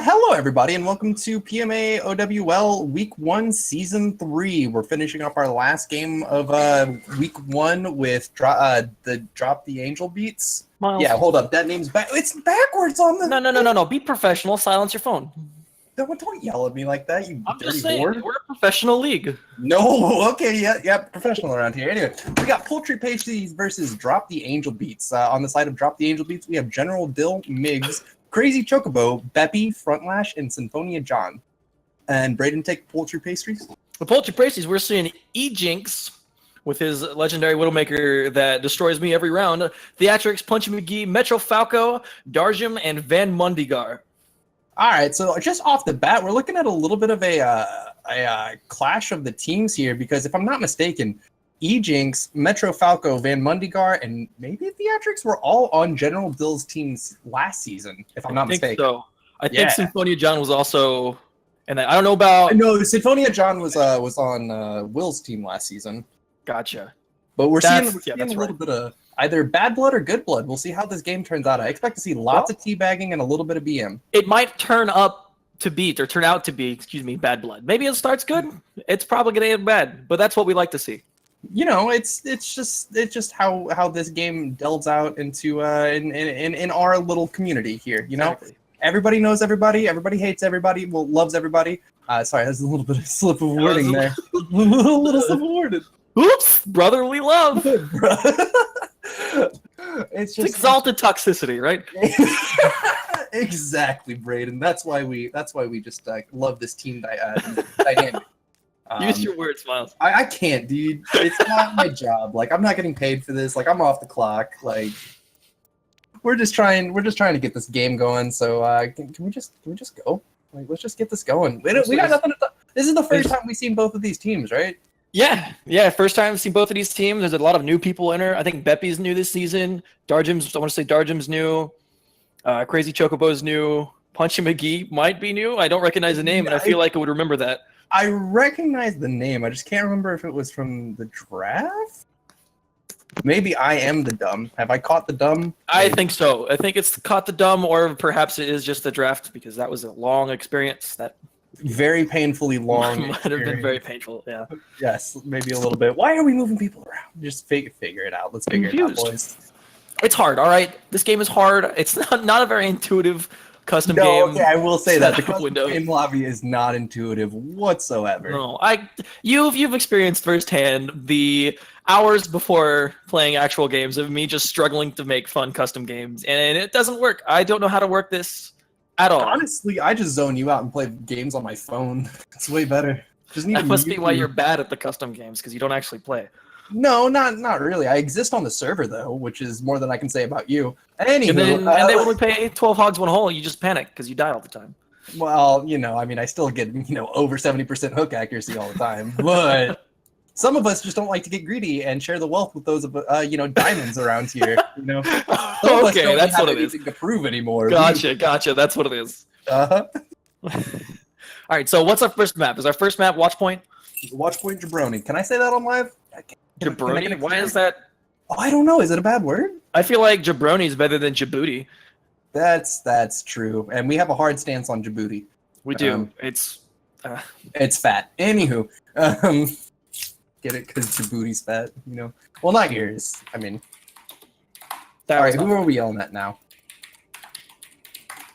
Hello, everybody, and welcome to PMA OWL Week 1, Season 3. We're finishing up our last game of Week 1 with Drop the Angel beats. Miles. Yeah, hold up. That name's back. It's backwards on the... No. Be professional. Silence your phone. Don't yell at me like that, you I'm dirty just saying, whore. we're a professional league. No, okay, yeah, professional around here. Anyway, we got Poultry Pasties versus Drop the Angel Beats. On the side of Drop the Angel Beats, we have General Dill, Miggs, Crazy Chocobo, Beppy, Frontlash, and Symphonia John. And Braden, take Poultry Pastries. The Poultry Pasties, we're seeing E-Jinx with his legendary Widowmaker that destroys me every round. Theatrix, Punchy McGee, Metro Falco, Darjum, and Van Mundigar. All right, so just off the bat, we're looking at a little bit of a clash of the teams here because if I'm not mistaken, E-Jinx, Metro Falco, Van Mundigar, and maybe Theatrix were all on General Dill's teams last season, if I'm not mistaken. So. I think Symphonia John was also, and I don't know about. No, Symphonia John was on Will's team last season. Gotcha. But we're seeing a right. little bit of either bad blood or good blood. We'll see how this game turns out. I expect to see lots of teabagging and a little bit of BM. It might turn out to be bad blood. Maybe it starts good. It's probably gonna end bad, but that's what we like to see. You know, it's just how this game delves out into in our little community here. You know, Exactly. Everybody knows everybody. Everybody hates everybody. Well, loves everybody. Sorry, there's a little bit of slip of wording there. a little slip of wording. Oops, brotherly love. It's just exalted toxicity, right? Exactly, Braden. That's why we just love this team dynamic. Use your words, Miles. I can't, dude. It's not my job. Like, I'm not getting paid for this. Like, I'm off the clock. Like, we're just trying to get this game going. So, can we just go? Like, let's just get this going. We got nothing. This is the first time we've seen both of these teams, right? Yeah. First time I've seen both of these teams. There's a lot of new people in her. I think Beppy's new this season. Darjum's new. Crazy Chocobo's new. Punchy McGee might be new. I don't recognize the name, and I feel like I would remember that. I recognize the name. I just can't remember if it was from the draft. Maybe I am the dumb. Have I caught the dumb? I think so. I think it's caught the dumb, or perhaps it is just the draft because that was a long experience. That very painfully long. Might have been very painful. Yeah. Yes, maybe a little bit. Why are we moving people around? Just figure it out. Let's figure it out, boys. It's hard. All right, this game is hard. It's not a very intuitive custom game. Okay, I will say that the custom game lobby is not intuitive whatsoever. No, you've experienced firsthand the hours before playing actual games of me just struggling to make fun custom games, and it doesn't work. I don't know how to work this at all. Honestly, I just zone you out and play games on my phone. It's way better. That must be why you're bad at the custom games because you don't actually play. No, not really. I exist on the server though, which is more than I can say about you. Anywho, and they only pay 12 hogs 1 hole. You just panic because you die all the time. Well, I mean, I still get over 70% hook accuracy all the time, but some of us just don't like to get greedy and share the wealth with those diamonds around here. Okay, that's what it is. To prove anymore. Gotcha. That's what it is. Uh-huh. All right. So what's our first map? Is our first map Watchpoint? Watchpoint Jabroni. Can I say that on live? Jabroni? Why is that? Oh, I don't know. Is it a bad word? I feel like Jabroni is better than Djibouti. That's true. And we have a hard stance on Djibouti. We do. It's It's fat. Anywho, um, get it because your booty's fat, you know. Well, not yours. I mean, all right. Who are we yelling at now?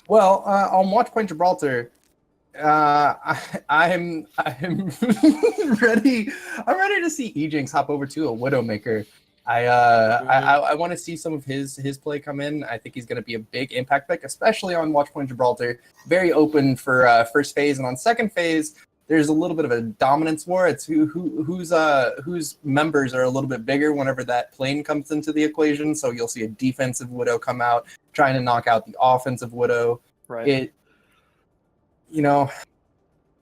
Well, on Watchpoint Gibraltar, I'm ready. I'm ready to see Ejinx hop over to a Widowmaker. I want to see some of his play come in. I think he's going to be a big impact pick, especially on Watchpoint Gibraltar. Very open for first phase, and on second phase, there's a little bit of a dominance war. It's whose members are a little bit bigger whenever that plane comes into the equation. So you'll see a defensive Widow come out trying to knock out the offensive Widow. Right.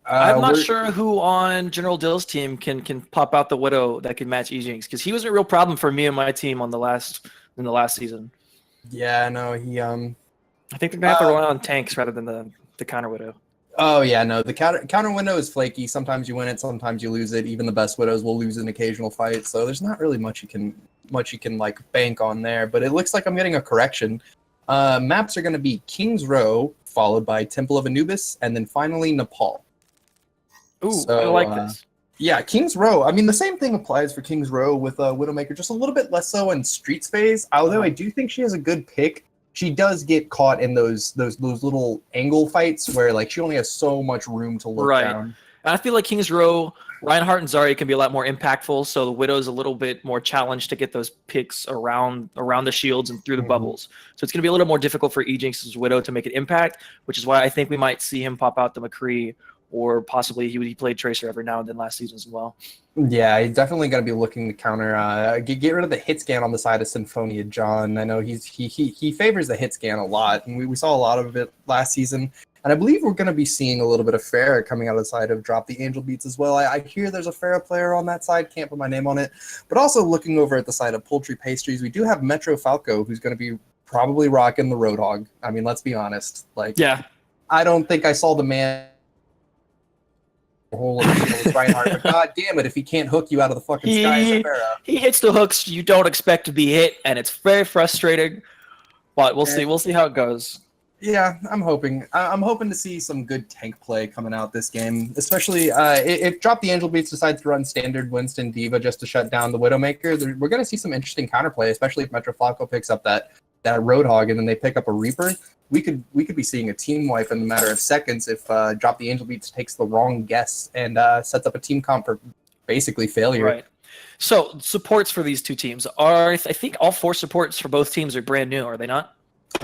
I'm not sure who on General Dill's team can pop out the Widow that can match Ejinx, because he was a real problem for me and my team in the last season. Yeah, no, he I think they're gonna have to rely on tanks rather than the counter Widow. Oh yeah, no, the counter window is flaky. Sometimes you win it, sometimes you lose it. Even the best Widows will lose an occasional fight, so there's not really much you can like bank on there. But it looks like I'm getting a correction. Maps are going to be King's Row, followed by Temple of Anubis, and then finally Nepal. Ooh, so, I like this. Yeah, King's Row. I mean, the same thing applies for King's Row with Widowmaker, just a little bit less so in Streets phase. Although I do think she has a good pick. She does get caught in those little angle fights where like she only has so much room to look down. And I feel like King's Row, Reinhardt and Zarya can be a lot more impactful, so the Widow's a little bit more challenged to get those picks around the shields and through the bubbles. So it's going to be a little more difficult for Ejinx's Widow to make an impact, which is why I think we might see him pop out the McCree, or possibly he played Tracer every now and then last season as well. Yeah, he's definitely going to be looking to counter. Get rid of the hit scan on the side of Symphonia John. I know he favors the hit scan a lot, and we saw a lot of it last season. And I believe we're going to be seeing a little bit of Pharah coming out of the side of Drop the Angel Beats as well. I hear there's a Pharah player on that side. Can't put my name on it. But also looking over at the side of Poultry Pastries, we do have Metro Falco, who's going to be probably rocking the Roadhog. I mean, let's be honest. Like, yeah, I don't think I saw the man whole Reinhardt, but god damn it, if he can't hook you out of the fucking sky as a Pharah. He hits the hooks you don't expect to be hit, and it's very frustrating. But we'll see. We'll see how it goes. Yeah, I'm hoping to see some good tank play coming out this game, especially if Drop the Angel Beats decides to run standard Winston Diva just to shut down the Widowmaker. We're going to see some interesting counterplay, especially if Metro Falco picks up that Roadhog and then they pick up a Reaper. We could be seeing a team wipe in a matter of seconds if Drop the Angel Beats takes the wrong guess and sets up a team comp for basically failure. Right. So supports for these two teams are, I think all 4 supports for both teams are brand new, are they not?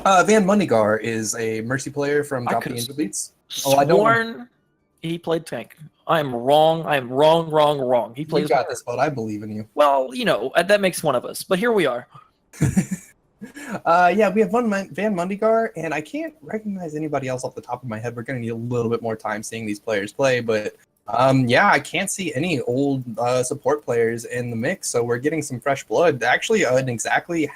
Van Mundigar is a Mercy player from Drop the Angel Beats. I don't. He played tank. I'm wrong. I'm wrong. He plays. You got this, bud. I believe in you. Well, that makes one of us. But here we are. Yeah, we have Van Mundigar, and I can't recognize anybody else off the top of my head. We're going to need a little bit more time seeing these players play, but yeah, I can't see any old support players in the mix, so we're getting some fresh blood. Actually, exactly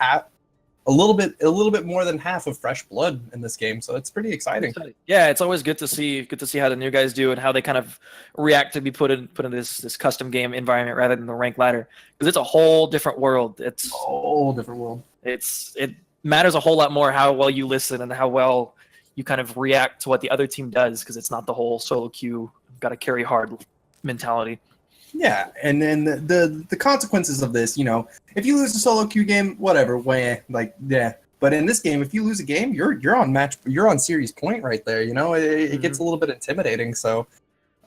a little bit more than half of fresh blood in this game, so it's pretty exciting. Yeah, it's always good to see how the new guys do and how they kind of react to be put in this custom game environment rather than the ranked ladder, because it's a whole different world. It's a whole different world. It matters a whole lot more how well you listen and how well you kind of react to what the other team does, because it's not the whole solo queue, got to carry hard mentality. Yeah, and then the consequences of this, if you lose a solo queue game, whatever, yeah. But in this game, if you lose a game, you're on series point right there. It gets a little bit intimidating. So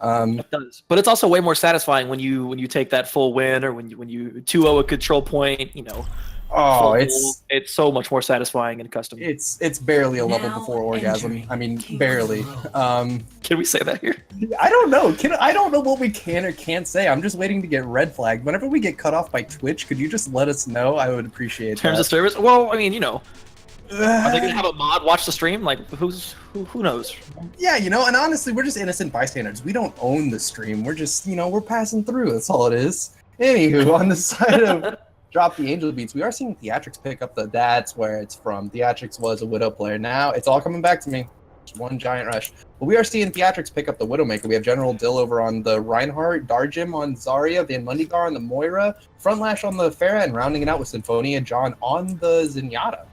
it does, but it's also way more satisfying when you take that full win, or when you 2-0 a control point. Oh, it's so much more satisfying in custom. It's barely a level before orgasm. I mean, barely. Can we say that here? I don't know. I don't know what we can or can't say. I'm just waiting to get red flagged. Whenever we get cut off by Twitch, could you just let us know? I would appreciate that. Terms of service? Well, I mean, are they gonna have a mod watch the stream? Like, who knows? Yeah, and honestly, we're just innocent bystanders. We don't own the stream. We're just, we're passing through. That's all it is. Anywho, on the side of Drop the Angel Beats, we are seeing Theatrics pick up that's where it's from. Theatrics was a Widow player. Now it's all coming back to me. It's one giant rush. But we are seeing Theatrics pick up the Widowmaker. We have General Dill over on the Reinhardt, Darjim on Zarya, Van Mundigar on the Moira, Front Lash on the Pharah, and rounding it out with Symphonia John on the Zenyatta.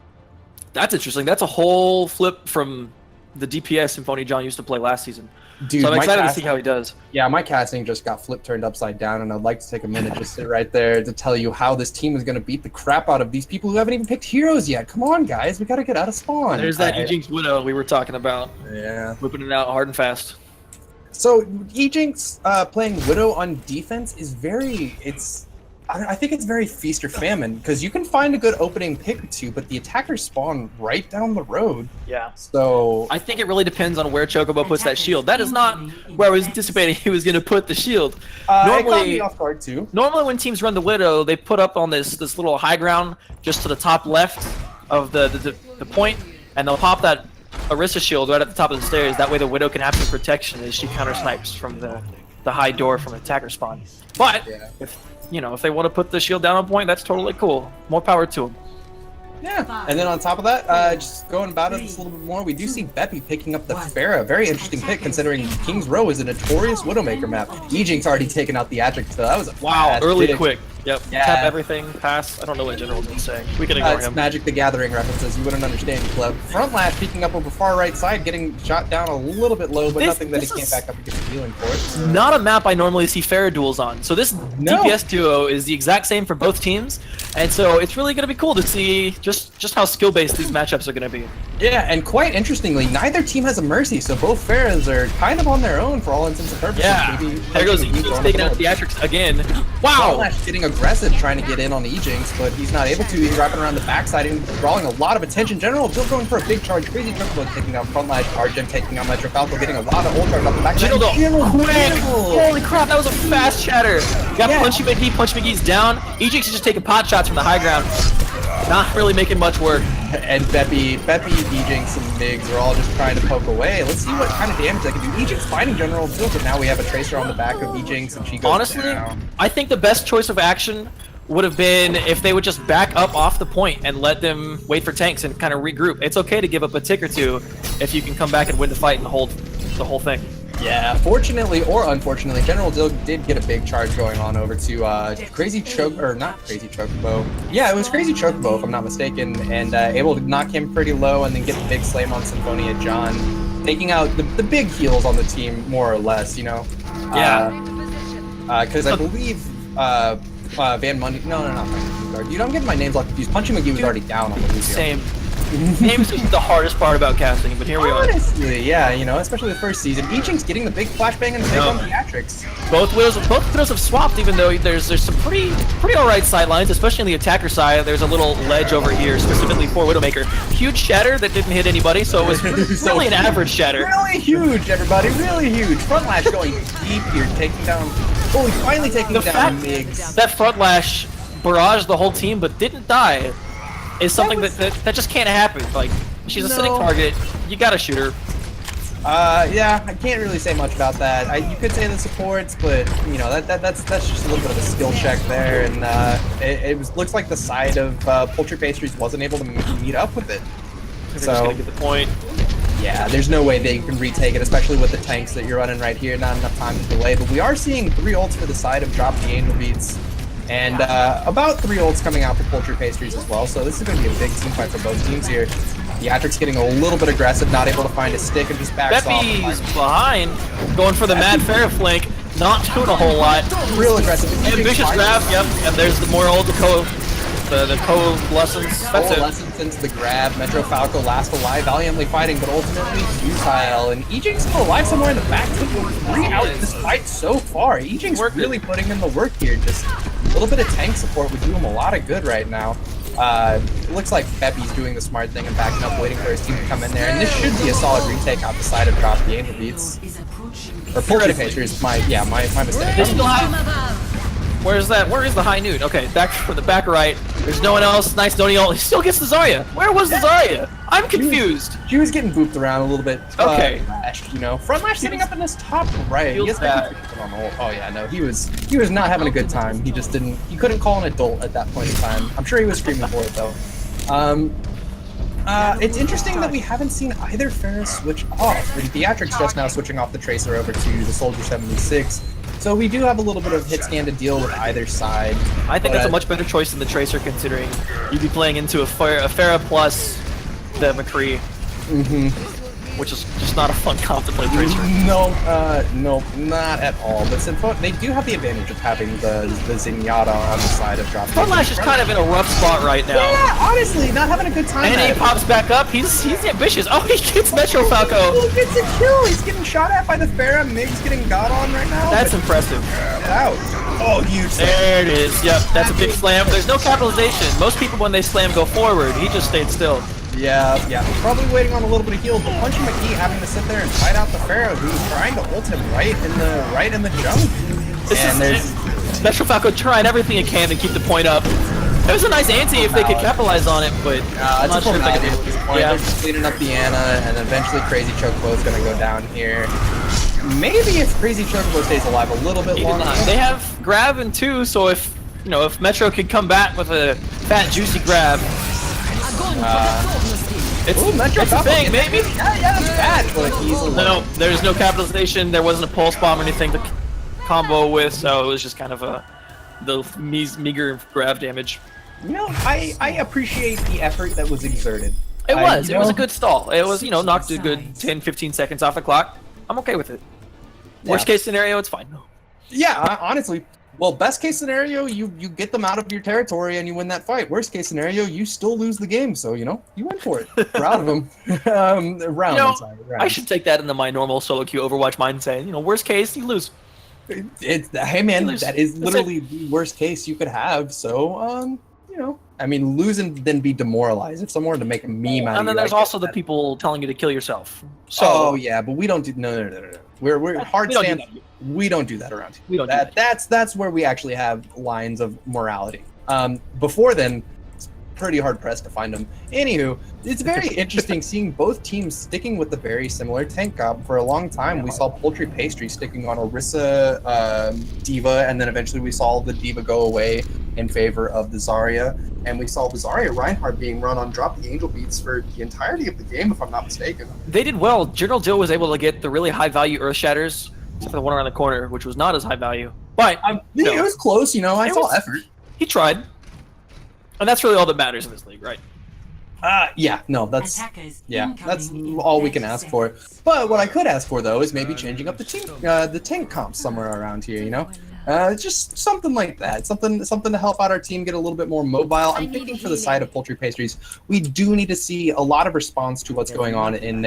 That's interesting. That's a whole flip from the DPS Symphonia John used to play last season. Dude, So I'm my excited to cast- see how he does. Yeah, my casting just got turned upside down, and I'd like to take a minute just sit right there to tell you how this team is going to beat the crap out of these people who haven't even picked heroes yet. Come on, guys, we got to get out of spawn. There's that Ejinx Widow we were talking about. Yeah. Whipping it out hard and fast. So Ejinx playing Widow on defense is I think it's very feast or famine, because you can find a good opening pick or two, but the attackers spawn right down the road. Yeah. So I think it really depends on where Chocobo puts that shield. That is not where I was anticipating he was going to put the shield. it caught me off guard too. Normally when teams run the Widow, they put up on this little high ground just to the top left of the point, and they'll pop that Orisa shield right at the top of the stairs. That way the Widow can have some protection as she counter snipes from the high door from attacker spawn. But if they want to put the shield down on point, that's totally cool. More power to them. Yeah, and then on top of that, just going about it just a little bit more, we do see Beppy picking up the Pharah. Very interesting pick, considering King's Row is a notorious Widowmaker map. Ejinx already taken out the Adric, so that was a fast early pick. quick. Yep. Yeah. Tap everything, pass. I don't know what General's been saying. We can ignore It's him. Magic the Gathering references. You wouldn't understand, Club. Front lash peeking up over far right side, getting shot down a little bit low, but nothing that he can't back up and get the healing for it. So. Not a map I normally see Pharah duels on. So this DPS duo is the exact same for both teams, and so it's really going to be cool to see just how skill-based these matchups are going to be. Yeah, and quite interestingly, neither team has a Mercy, so both Pharahs are kind of on their own for all intents and purposes. Yeah, Maybe there goes Ejinx taking out Theatrics again. Wow! Frontlash getting aggressive, trying to get in on the Ejinx, but he's not able to. He's wrapping around the backside and drawing a lot of attention. General still going for a big charge. Crazy Chocobo taking out Frontlash. Argent taking out Metro Falco, getting a lot of ult charge off the backside. General quick! Holy crap, that was a fast chatter! Got Punchy McGee, Punch McGee's down. Ejinx is just taking pot shots from the high ground. Not really making much work. And Beppy, Ejinx, and Migs are all just trying to poke away. Let's see what kind of damage they can do. Ejinx finding General Field, but now we have a Tracer on the back of Ejinx, and she goes Honestly, down. I think the best choice of action would have been if they would just back up off the point and let them wait for tanks and kind of regroup. It's okay to give up a tick or two if you can come back and win the fight and hold the whole thing. Yeah, fortunately or unfortunately, General did get a big charge going on over to Crazy Chocobo. Yeah, it was Crazy Chocobo, if I'm not mistaken, and able to knock him pretty low and then get the big slam on Symphonia John, taking out the big heals on the team, more or less, you know? Yeah. Because I believe Van Mundy... No, not Van Mundy. Dude, I'm getting my names all confused. Punchy McGee was already down on the Lucio. Same. Names is the hardest part about casting, but here we are. Honestly, yeah, you know, especially the first season. Ejinx getting the big flashbang and the big on Theatrics. Both widows have swapped, even though there's some pretty alright sidelines, especially on the attacker side. There's a little ledge over here, specifically for Widowmaker. Huge shatter that didn't hit anybody, so it was really an average shatter. Really huge, everybody, really huge. Front lash going deep here, taking down... Oh, he's finally taking down Migs. That front lash barraged the whole team, but didn't die. Is something that just can't happen. Like, she's a sitting target. You gotta shoot her. Yeah, I can't really say much about that. You could say the supports, but you know that's just a little bit of a skill check there, and looks like the side of Poultry Pastries wasn't able to meet up with it. They're just gonna get the point. Yeah, there's no way they can retake it, especially with the tanks that you're running right here. Not enough time to delay, but we are seeing 3 ults for the side of Drop the Angel Beats. And about 3 ults coming out for Poultry Pastries as well, so this is going to be a big team fight for both teams here. Theatrics getting a little bit aggressive, not able to find a stick and just backs off. Beppy's behind, going for the Mad Pharah flank, not doing a whole lot. Real aggressive. Ambitious grab, yep, and there's the more old the coalescence. That's it. Coalescence into the grab. Metro Falco last alive, valiantly fighting, but ultimately futile. And Ejinx still alive somewhere in the back, taking 3 out this fight so far. Ejinx really putting in the work here. Just a little bit of tank support would do him a lot of good right now. It looks like Beppy's doing the smart thing and backing up, waiting for his team to come in there. And this should be a solid retake out the side of Drop the Angel Beats. Or Poultry Pastries, my mistake. They still have... Where is the high noon? Okay, back for the back right. There's no one else. Nice Donny ult. He still gets the Zarya. Where was the Zarya? I'm confused. She was getting booped around a little bit. Okay. You know, front lash sitting up in this top right. He has oh yeah, no, he was not having a good time. He just didn't. He couldn't call an adult at that point in time. I'm sure he was screaming for it though. It's interesting that we haven't seen either Pharah switch off. And Theatrics just now switching off the Tracer over to the Soldier 76. So we do have a little bit of hit scan to deal with either side. I think that's a much better choice than the Tracer, considering you'd be playing into a Pharah plus the McCree. which is just not a fun comp to play Tracer. No, no, not at all. But Sympho, they do have the advantage of having the Zenyatta on the side of dropping. Frontlash is kind of in a rough spot right now. Yeah, honestly, not having a good time. And he pops back up. He's ambitious. Oh, he gets Metro Falco. He gets a kill. He's getting shot at by the Pharah. Mig's getting got on right now. That's impressive. Get out. Oh, huge slam. There it is. Yep, that's a big slam. There's no capitalization. Most people, when they slam, go forward. He just stayed still. Yeah. Probably waiting on a little bit of heal, but Punchy McGee having to sit there and fight out the Pharah, who's trying to ult him right in the jump. There's Metro Falco trying everything it can to keep the point up. It was a nice ante if they could capitalize on it, but I'm not sure if they could do it. Yeah, they're just cleaning up the Ana, and eventually Crazy Chocobo is going to go down here. Maybe if Crazy Chocobo stays alive a little bit longer. They have grab and 2, so if Metro could come back with a fat juicy grab, it's a thing, maybe. Yeah, that's bad, but he's no, there's no capitalization. There wasn't a pulse bomb or anything to combo with, so it was just kind of the meager grab damage. I appreciate the effort that was exerted. It was a good stall. It was, knocked a good 10-15 seconds off the clock. I'm okay with it. Worst case scenario, it's fine. Yeah, honestly. Well, best case scenario, you get them out of your territory and you win that fight. Worst case scenario, you still lose the game. So, you went for it. Proud of them. Round. I should take that into my normal solo queue Overwatch mindset. Worst case, you lose. Hey man, that is literally the worst case you could have. So, lose and then be demoralized. If someone were to make a meme out of and then there's also the people telling you to kill yourself. So, but we don't do no. We're hard stance. We don't do that around here. We don't. That's where we actually have lines of morality. Before then, it's pretty hard pressed to find them. Anywho, it's very interesting seeing both teams sticking with the very similar tank comp. For a long time, we saw Poultry Pastry sticking on Orisa, Diva, and then eventually we saw the Diva go away in favor of the Zarya, and we saw the Zarya Reinhardt being run on Drop the Angel Beats for the entirety of the game, if I'm not mistaken. They did well. General Jill was able to get the really high value Earth Shatters, except for the one around the corner, which was not as high value. But it was close, I saw effort. He tried. And that's really all that matters in this league, right? That's all we can ask for. But what I could ask for though is maybe changing up the tank comp somewhere around here, just something like that, something to help out our team get a little bit more mobile. I'm thinking for the side of Poultry Pastries, we do need to see a lot of response to what's going on in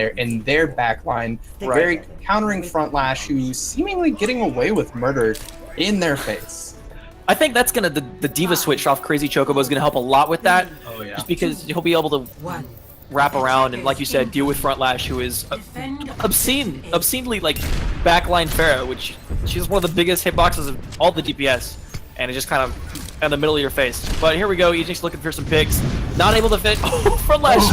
their back line. Very countering Frontlash, who's seemingly getting away with murder in their face. I think that's the Diva switch off Crazy Chocobo is gonna help a lot with that. Oh yeah. Just because he'll be able to wrap around and, like you said, deal with Frontlash, who is obscenely like backline Pharah, which she's one of the biggest hitboxes of all the DPS, and it's just kind of in the middle of your face. But here we go, Ejinx looking for some picks, not able to fit. Oh, Frontlash!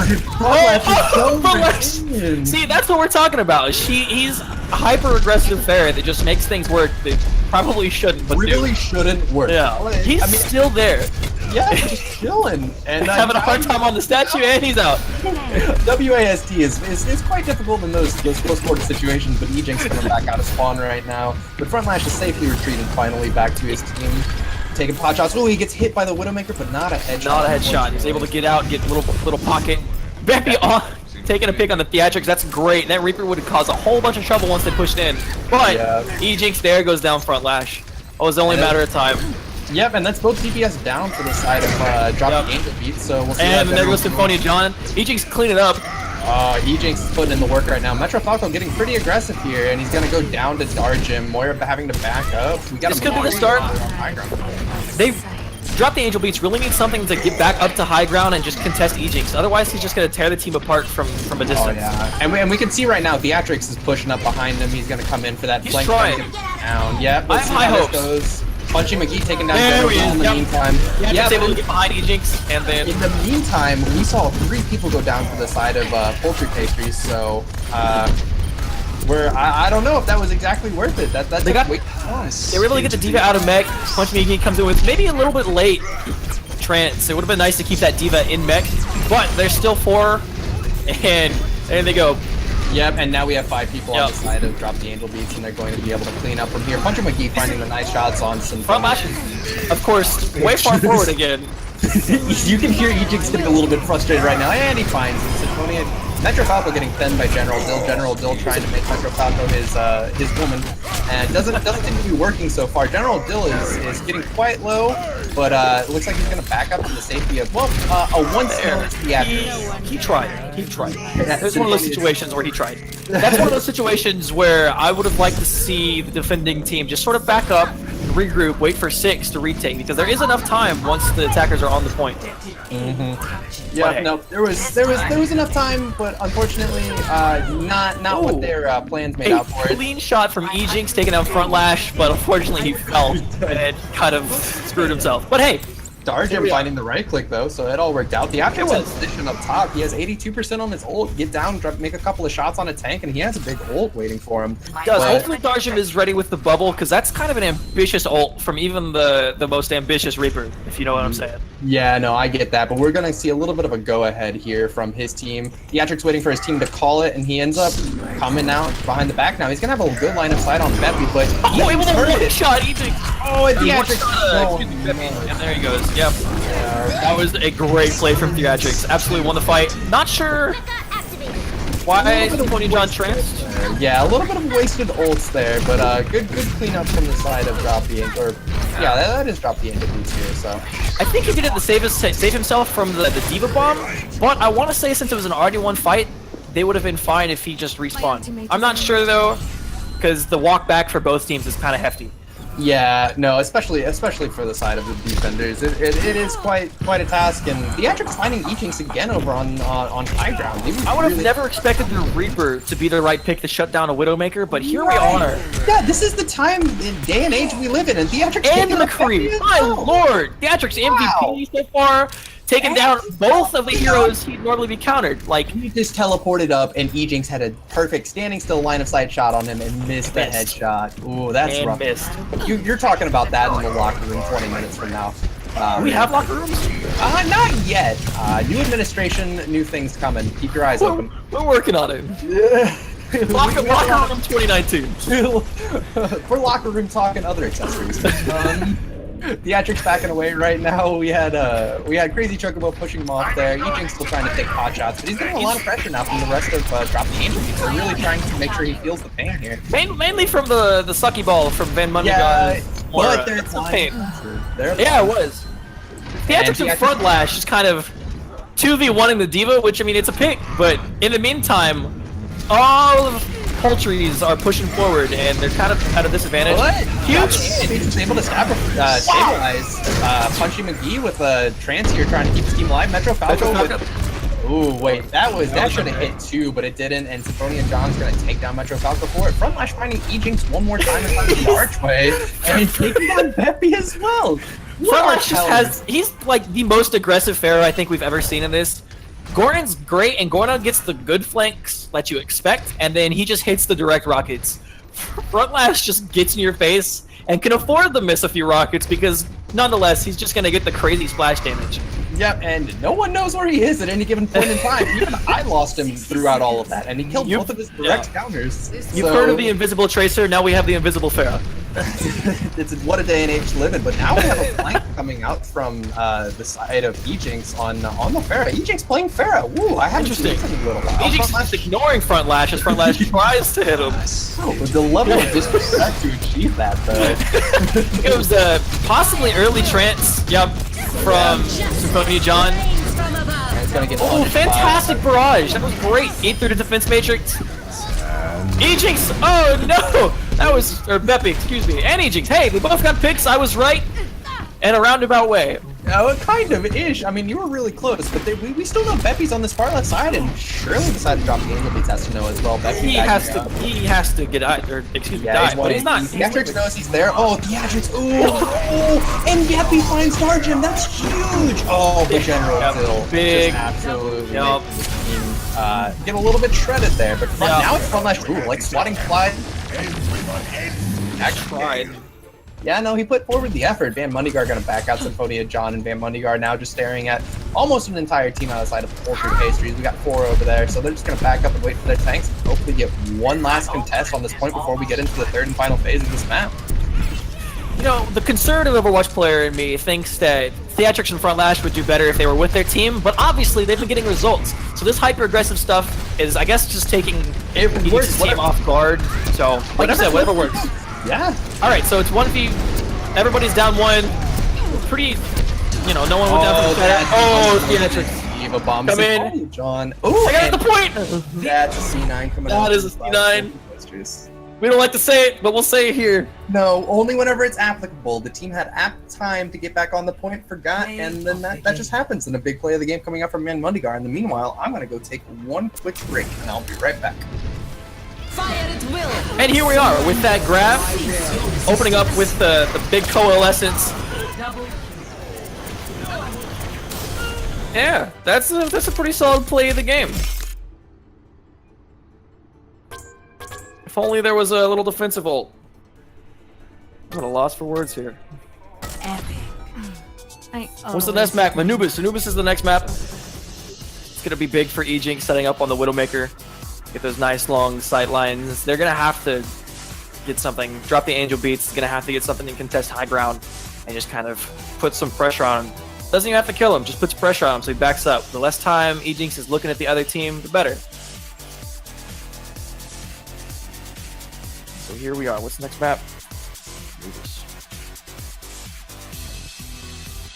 Frontlash! See, that's what we're talking about. He's a hyper aggressive Pharah that just makes things work that probably shouldn't, but shouldn't work. Yeah, he's still there. Yeah, just chilling and having a hard time on the statue, and he's out. WASD is quite difficult in those close-quarter situations, but Ejinx coming back out of spawn right now. But Frontlash is safely retreated finally back to his team, taking pot shots. Oh, he gets hit by the Widowmaker, but not a headshot. Not a headshot. He's able to get out and get a little pocket. Beppy on. Taking a pick on the theatrics, that's great. That Reaper would have caused a whole bunch of trouble once they pushed in. But Ejinx there goes down Frontlash. It was only a matter of time. Yep, and that's both DPS down for the side of Drop the Angel Beats, so we'll see. And there goes Symphonia John. Ejinx clean it up. Ejinx is putting in the work right now. Metro Falco getting pretty aggressive here, and he's going to go down to Darjim. Moira having to back up. This could be the start. They've Drop the Angel Beats really needs something to get back up to high ground and just contest Ejinx. Otherwise, he's just going to tear the team apart from a distance. Oh, yeah. And we can see right now, Theatrix is pushing up behind him. He's going to come in for that flank. He's trying. Down. Yep. I have high hopes. Punchy McGee taking down there he is. In the meantime. Yeah, able to get behind Ejinx, and then in the meantime, we saw 3 people go down for the side of Poultry Pastries. So I don't know if that was exactly worth it. They were able to get the Diva out of mech. Punchy McGee comes in with maybe a little bit late trance. It would have been nice to keep that Diva in mech, but there's still 4, and there they go. Yep, and now we have 5 people on the side of Drop the Angel Beats, and they're going to be able to clean up from here. Punchy McGee finding the nice shots on some Frontlash, of course, way far forward again. You can hear Ejinx getting a little bit frustrated right now, and he finds it. Symphonia Metro Falco getting pinned by General Dill. General Dill trying to make Metro Falco his woman, and doesn't seem to be working so far. General Dill is getting quite low, but it looks like he's going to back up to the safety of a one there. Yeah, he tried. He tried. There's one of those situations where he tried. That's one of those situations where I would have liked to see the defending team just sort of back up, regroup, wait for 6 to retake, because there is enough time once the attackers are on the point. Yeah, hey. No, there was enough time, but unfortunately, not what their plans made out for it. Clean shot from E-Jinx taking out front lash, but unfortunately he fell and kind of screwed himself. But hey. Darjim finding the right click though, so it all worked out. The After's in position up top. He has 82% on his ult. Get down, make a couple of shots on a tank, and he has a big ult waiting for him. Hopefully Darjim is ready with the bubble, because that's kind of an ambitious ult from even the most ambitious Reaper, if you know what I'm saying. Yeah, no, I get that, but we're going to see a little bit of a go-ahead here from his team. Theatric's waiting for his team to call it, and he ends up coming out behind the back now. He's going to have a good line of sight on Beppy, but he was a one-shot, E-Jinx! Oh, and Theatric's... And there he goes, yep. That was a great play from Theatrix. Absolutely won the fight. Not sure why Tony John tranced. Yeah, a little bit of wasted ults there, but good cleanup from the side of Drop the Ink. Or yeah, that is Drop the Ink at least here. So I think he did it to save himself from the Diva Bomb. But I want to say since it was an RD1 fight, they would have been fine if he just respawned. I'm not sure though, because the walk back for both teams is kind of hefty. Yeah, no, especially for the side of the defenders, it is quite a task. And Theatric's finding E-Jinx again over on high ground. I would have never expected the Reaper to be the right pick to shut down a Widowmaker, but here we are. Yeah, this is the time, day and age we live in, and Theatric's and McCree. My lord, Theatric's MVP so far. Taking down both of the heroes he'd normally be countered. Like he just teleported up, and E-Jinx had a perfect standing still line of sight shot on him and missed the headshot. Ooh, that's rough. Missed. You're talking about that in the locker room 20 minutes from now. We have locker rooms? Not yet. New administration, new things coming. Keep your eyes open. We're working on it. Yeah. Locker room 2019. For locker room talk and other accessories. Theatric's backing away right now. We had Crazy Chocobo pushing him off there. E-Jinx still trying to take pot shots, but he's getting a lot of pressure now from the rest of Drop the Angel. They're really trying to make sure he feels the pain here. Mainly from the sucky ball from Van Mundigar. Yeah, but there's pain. Yeah, it was. Theatric's in front lash just kind of 2v1ing the Diva, which I mean it's a pick, but in the meantime, all of Poultries are pushing forward, and they're kind of at a disadvantage. What? Huge! He's able to stabilize Punchy McGee with a trance here, trying to keep his team alive. Metro Falco. Ooh, wait, that should have hit too, but it didn't, and Symphonia John's gonna take down Metro Falco for it. Front Lash finding E-Jinx one more time in front of the archway, and taking down Beppy as well. Front Lash just he's like the most aggressive Pharaoh I think we've ever seen in this. Gordon's great, and Gordon gets the good flanks that you expect, and then he just hits the direct rockets. Front Lash just gets in your face and can afford to miss a few rockets because, nonetheless, he's just going to get the crazy splash damage. Yep, and no one knows where he is at any given point in time. Even I lost him throughout all of that, and he killed both of his direct counters. You've heard of the Invisible Tracer, now we have the Invisible Pharaoh. It's what a day and age to live in, but now we have a flank coming out from the side of E-Jinx on the Pharaoh. E-Jinx playing Pharaoh. Ooh, I haven't seen this in a little while. E-Jinx is ignoring Front Lash as Front Lash tries to hit him. Oh, but the level of disrespect to achieve that, though. It was possibly early trance, from Symphonia John. Oh, fantastic barrage! That was great. 8 through the defense matrix. E-Jinx! Oh no! That was Beppy, excuse me. And E-Jinx. Hey, we both got picks. I was right. In a roundabout way. Oh, kind of ish. I mean, you were really close, but we still know Beppy's on this far left side, and Shirley decided to drop the Angel Beats has to know as well. Beppy he has to get out, or excuse me, die, but he's not. Theatrix knows he's there. Oh, Theatrix! Ooh, and Beppy finds Darjim. That's huge. Oh, the General Dill. Big, absolutely. Get a little bit shredded there, but now it's Front Lash. Ooh, like swatting fly. Actually. Yeah, no, he put forward the effort. Van Mundigar gonna back out Symphonia John, and Van Mundigar now just staring at almost an entire team outside of the Poultry Pastries. We got 4 over there, so they're just gonna back up and wait for their tanks and hopefully get one last contest on this point before we get into the third and final phase of this map. You know, the conservative Overwatch player in me thinks that Theatrics and Front Lash would do better if they were with their team, but obviously they've been getting results. So this hyper-aggressive stuff is, I guess, just taking EG's team off guard. So, like you said, whatever works. Yeah. All right, so it's 1v. Everybody's down 1. Pretty, no one went down from the chat. Oh, Theatrics. Eva bombs. Come in. Oh, John. Oh, I got the point. That's a C9 coming out. That is a C9. We don't like to say it, but we'll say it here. No, only whenever it's applicable. The team had apt time to get back on the point, forgot, and then that just happens in a big play of the game coming up from Man Mundigar. In the meanwhile, I'm going to go take one quick break, and I'll be right back. Fire at will. And here we are with that grab, opening up with the big coalescence. Yeah, that's a pretty solid play of the game. If only there was a little defensive ult. I'm at a loss for words here. Epic. What's the next map? Anubis. Anubis is the next map. It's gonna be big for EJinx setting up on the Widowmaker. Get those nice long sight lines. They're gonna have to get something. Drop the Angel Beats. Gonna have to get something and contest high ground and just kind of put some pressure on him. Doesn't even have to kill him. Just puts pressure on him so he backs up. The less time EJinx is looking at the other team, the better. So here we are. What's the next map?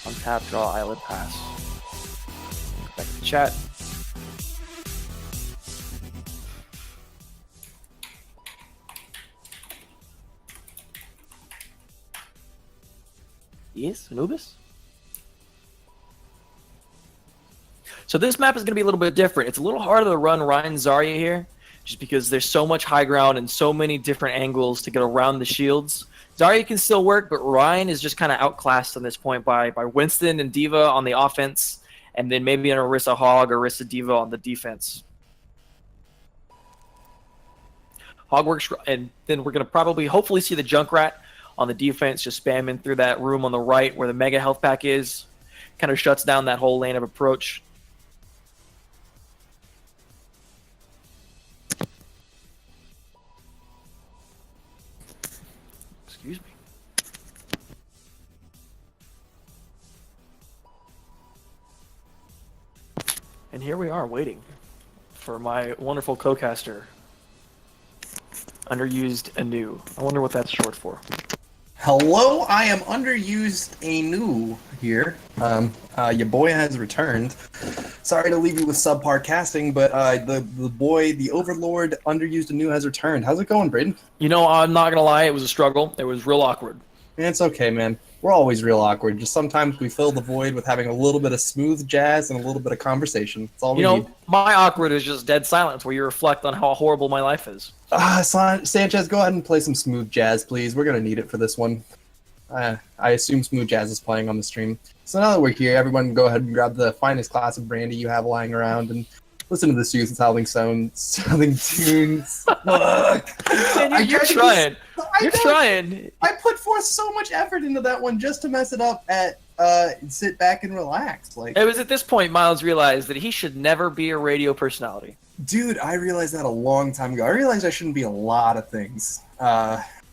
Untap, draw, eyelid, pass. Back to the chat. Yes, Anubis? So this map is going to be a little bit different. It's a little harder to run Ryan Zarya here, just because there's so much high ground and so many different angles to get around the shields. Zarya can still work, but Ryan is just kind of outclassed on this point by Winston and D.Va on the offense, and then maybe an Orisa Hog or Orisa D.Va on the defense. Hog works, and then we're going to probably hopefully see the Junkrat on the defense just spamming through that room on the right where the Mega Health Pack is. Kind of shuts down that whole lane of approach. Excuse me. And here we are waiting for my wonderful co-caster, Underused Anu. I wonder what that's short for. Hello, I am Underused Anu here. Your boy has returned. Sorry to leave you with subpar casting, but the Overlord Underused Anu has returned. How's it going, Braden? I'm not gonna lie, it was a struggle. It was real awkward. It's okay, man. We're always real awkward. Just sometimes we fill the void with having a little bit of smooth jazz and a little bit of conversation. That's all we need. My awkward is just dead silence, where you reflect on how horrible my life is. Sanchez, go ahead and play some smooth jazz, please. We're gonna need it for this one. I assume smooth jazz is playing on the stream. So now that we're here, everyone go ahead and grab the finest glass of brandy you have lying around and listen to the soothing tunes. Fuck. Man, you're trying. You're trying. I put forth so much effort into that one just to mess it up at sit back and relax. Like, it was at this point Miles realized that he should never be a radio personality. Dude, I realized that a long time ago. I realized I shouldn't be a lot of things.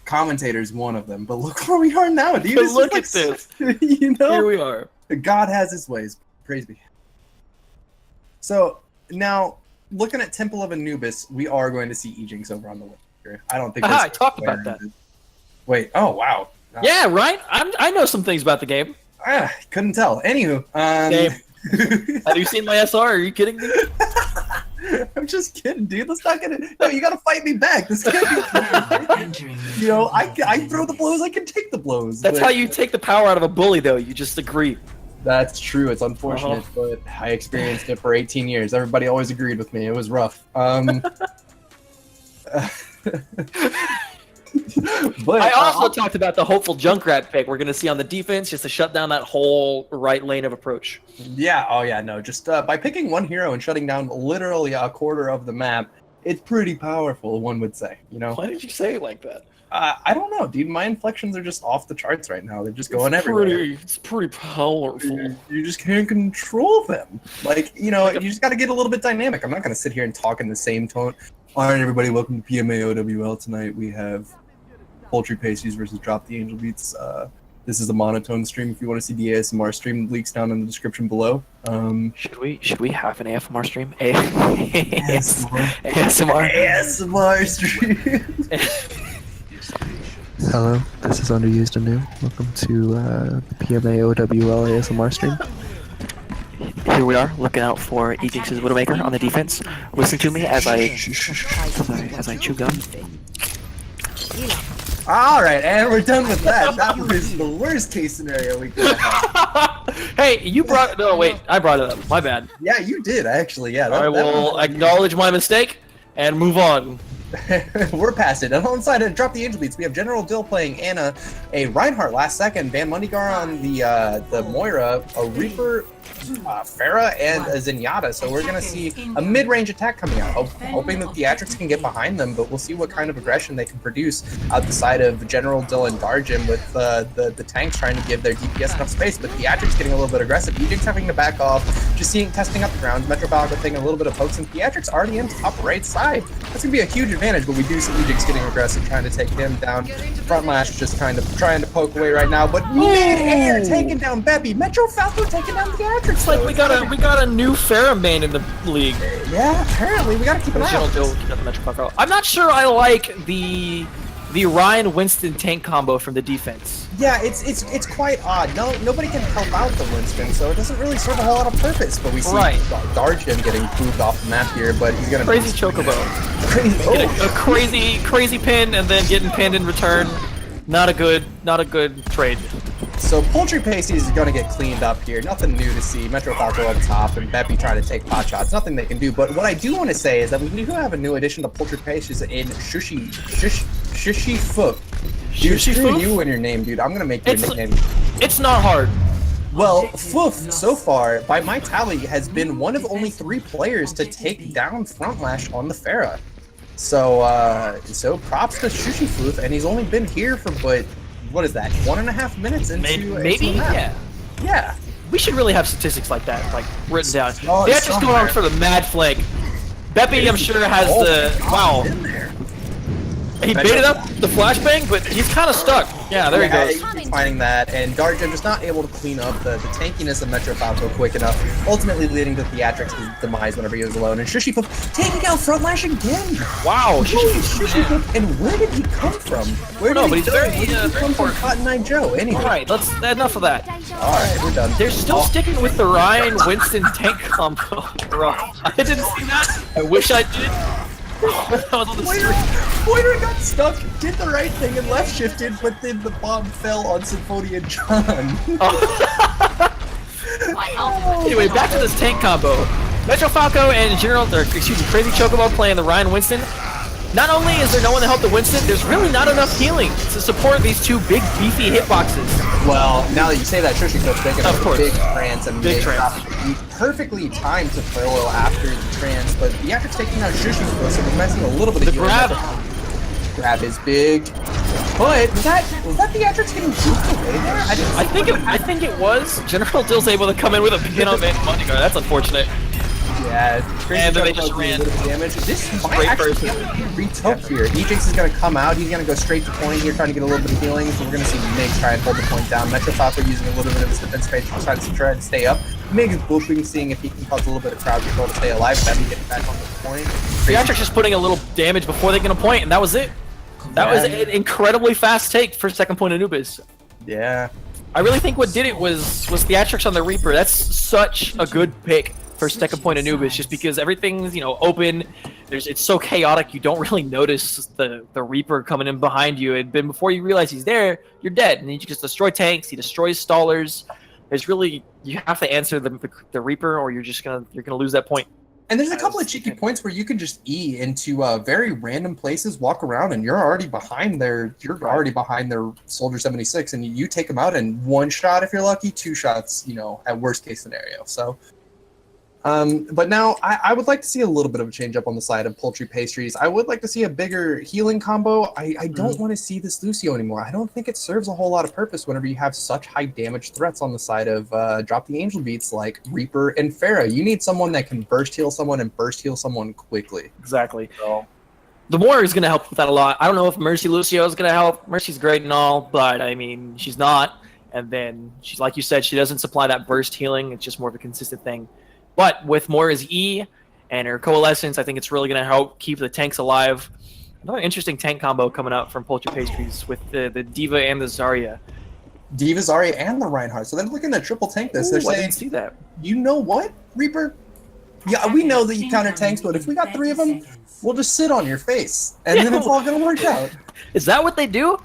Commentator's one of them, but look where we are now, dude. Look at this. Here we are. God has his ways. Praise be. So now, looking at Temple of Anubis, we are going to see EJinx over on the left here. I don't think. I talked about that. Wait. Oh wow. Yeah, right. I know some things about the game. Couldn't tell. Anywho, have you seen my SR? Are you kidding me? I'm just kidding, dude. Let's not get it. No, you gotta fight me back. This can't be. I throw the blows. I can take the blows. That's how you take the power out of a bully, though. You just agree. That's true. It's unfortunate, but I experienced it for 18 years. Everybody always agreed with me. It was rough. But I also talked about the hopeful Junkrat pick we're going to see on the defense just to shut down that whole right lane of approach. Yeah, oh yeah, no, just by picking one hero and shutting down literally a quarter of the map, it's pretty powerful, one would say, Why did you say it like that? I don't know, dude. My inflections are just off the charts right now. They're just going everywhere. It's pretty powerful. You just can't control them. You just got to get a little bit dynamic. I'm not going to sit here and talk in the same tone. All right, everybody, welcome to PMA OWL. Tonight we have Poultry Pasties versus Drop the Angel Beats. This is a monotone stream. If you want to see the ASMR stream, links down in the description below. Should we have an AFMR stream? ASMR. ASMR stream. Hello, this is Underused Anew. Welcome to the PMA OWL ASMR stream. Here we are, looking out for Ejinx's Widowmaker on the defense. Listen to me as I chew gum. All right, and we're done with that. That was the worst case scenario we could have. Hey, you brought... No, wait, I brought it up. My bad. Yeah, you did, actually. Yeah. I will acknowledge my mistake and move on. We're past it. And on the side, drop the angel beats. We have General Dill playing Anna, a Reinhardt last second, Van Mundigar on the Moira, a Reaper, Pharah, and a Zenyatta. So we're gonna see a mid-range attack coming out, hoping that Theatrics can get behind them. But we'll see what kind of aggression they can produce out the side of General Dill and Darjin with the tanks trying to give their DPS enough space. But Theatrics getting a little bit aggressive. Ejinx having to back off, just testing out the ground. Metro Falco taking a little bit of pokes, and Theatrics already in top right side. That's gonna be a huge advantage. But we do see Ejinx getting aggressive, trying to take him down. Front Lash just kind of trying to poke away right now, but mid-air taking down Beppy. Metro Falco taking down Theatrics. It's like we got a new Pharah main in the league. Yeah, apparently we gotta keep an eye out. I'm not sure I like the Ryan Winston tank combo from the defense. Yeah, it's quite odd. Nobody can help out the Winston, so it doesn't really serve a whole lot of purpose. But we see Darjin getting moved off the map here, but he's gonna crazy chocobo. A crazy pin and then getting pinned in return. Not a good trade. So Poultry Pasties is going to get cleaned up here. Nothing new to see. Metro Falco up top and Beppy trying to take pot shots. Nothing they can do. But what I do want to say is that we do have a new addition to Poultry Pasties in Shushi Fook. Dude, screw you and your name, dude. I'm going to make your nickname. It's not hard. Well, Foof, so far, by my tally, has been one of only 3 players to take down Front Lash on the Pharah. So props to Shushi Foof, and he's only been here for, what is that, 1.5 minutes into maybe into the map. Yeah. We should really have statistics like that, like written down. Oh, They're just going on for the mad flank. Beppy, I'm sure, has wow. He baited up the flashbang, but he's kind of stuck. Yeah, there he goes. He's finding that, and Darjin just not able to clean up the tankiness of Metro Falco quick enough, ultimately leading to Theatrics' demise whenever he was alone. And Shushi taking down Front Lash again. Wow, Shushi, and where did he come from? Where did he come from? Cotton Eye Joe. Anyway. All right, enough of that. All right, we're done. They're still sticking with the Ryan Winston tank combo. I didn't see that. I wish I did. Pointer got stuck, did the right thing, and left shifted, but then the bomb fell on Symphonia John. Anyway, back to this tank combo. Metro Falco and Crazy Chocobo playing the Ryan Winston. Not only is there no one to help the Winston, there's really not enough healing to support these 2 big, beefy hitboxes. Well, now that you say that, Shushi Coach making a big trance and big trance. Perfectly timed to throw after the trance, but Theatrics taking out Shushi Coach, so we're messing a little bit of the grab. Grab is big, but was that Theatrics getting goofed away there? I think it was. General Dill's able to come in with a pin on Van Mundigar. That's unfortunate. Yeah, and then they just ran. Damage. This might actually retook here. Ejinx is going to come out. He's going to go straight to point here, trying to get a little bit of healing. So we're going to see Migs try and hold the point down. Metro Falco using a little bit of his defense space to try and stay up. Migs is booping, seeing if he can cause a little bit of crowd control to stay alive. Beppy getting back on the point. Theatrics just putting a little damage before they get a point, and that was it. That was an incredibly fast take for second point Anubis. Yeah. I really think what did it was Theatrics on the Reaper. That's such a good pick for second point Anubis, just because everything's open. It's so chaotic you don't really notice the Reaper coming in behind you, and then before you realize he's there, you're dead. And he just destroy tanks, he destroys stallers. There's really, you have to answer the Reaper, or you're gonna lose that point. And there's a couple of cheeky points where you can just E into very random places, walk around, and you're already behind their Soldier 76, and you take them out in 1 shot if you're lucky, 2 shots, at worst case scenario. So. But now I would like to see a little bit of a change up on the side of Poultry Pastries. I would like to see a bigger healing combo. I don't want to see this Lucio anymore. I don't think it serves a whole lot of purpose whenever you have such high damage threats on the side of Drop the Angel beats like Reaper and Pharah. You need someone that can burst heal someone and burst heal someone quickly. Exactly. So. The Moira is going to help with that a lot. I don't know if Mercy Lucio is going to help. Mercy's great and all, but I mean, she's not. And then, she's like you said, she doesn't supply that burst healing. It's just more of a consistent thing. But with Moira's E and her Coalescence, I think it's really going to help keep the tanks alive. Another interesting tank combo coming out from Poultry Pastries with the D.Va and the Zarya. D.Va, Zarya, and the Reinhardt. So they're looking to triple tank this. They're Ooh, I saying, didn't see that. you know what, Reaper? Yeah, we know that you counter tanks, but if we got 3 of them, we'll just sit on your face, and then it's all gonna work out. Is that what they do?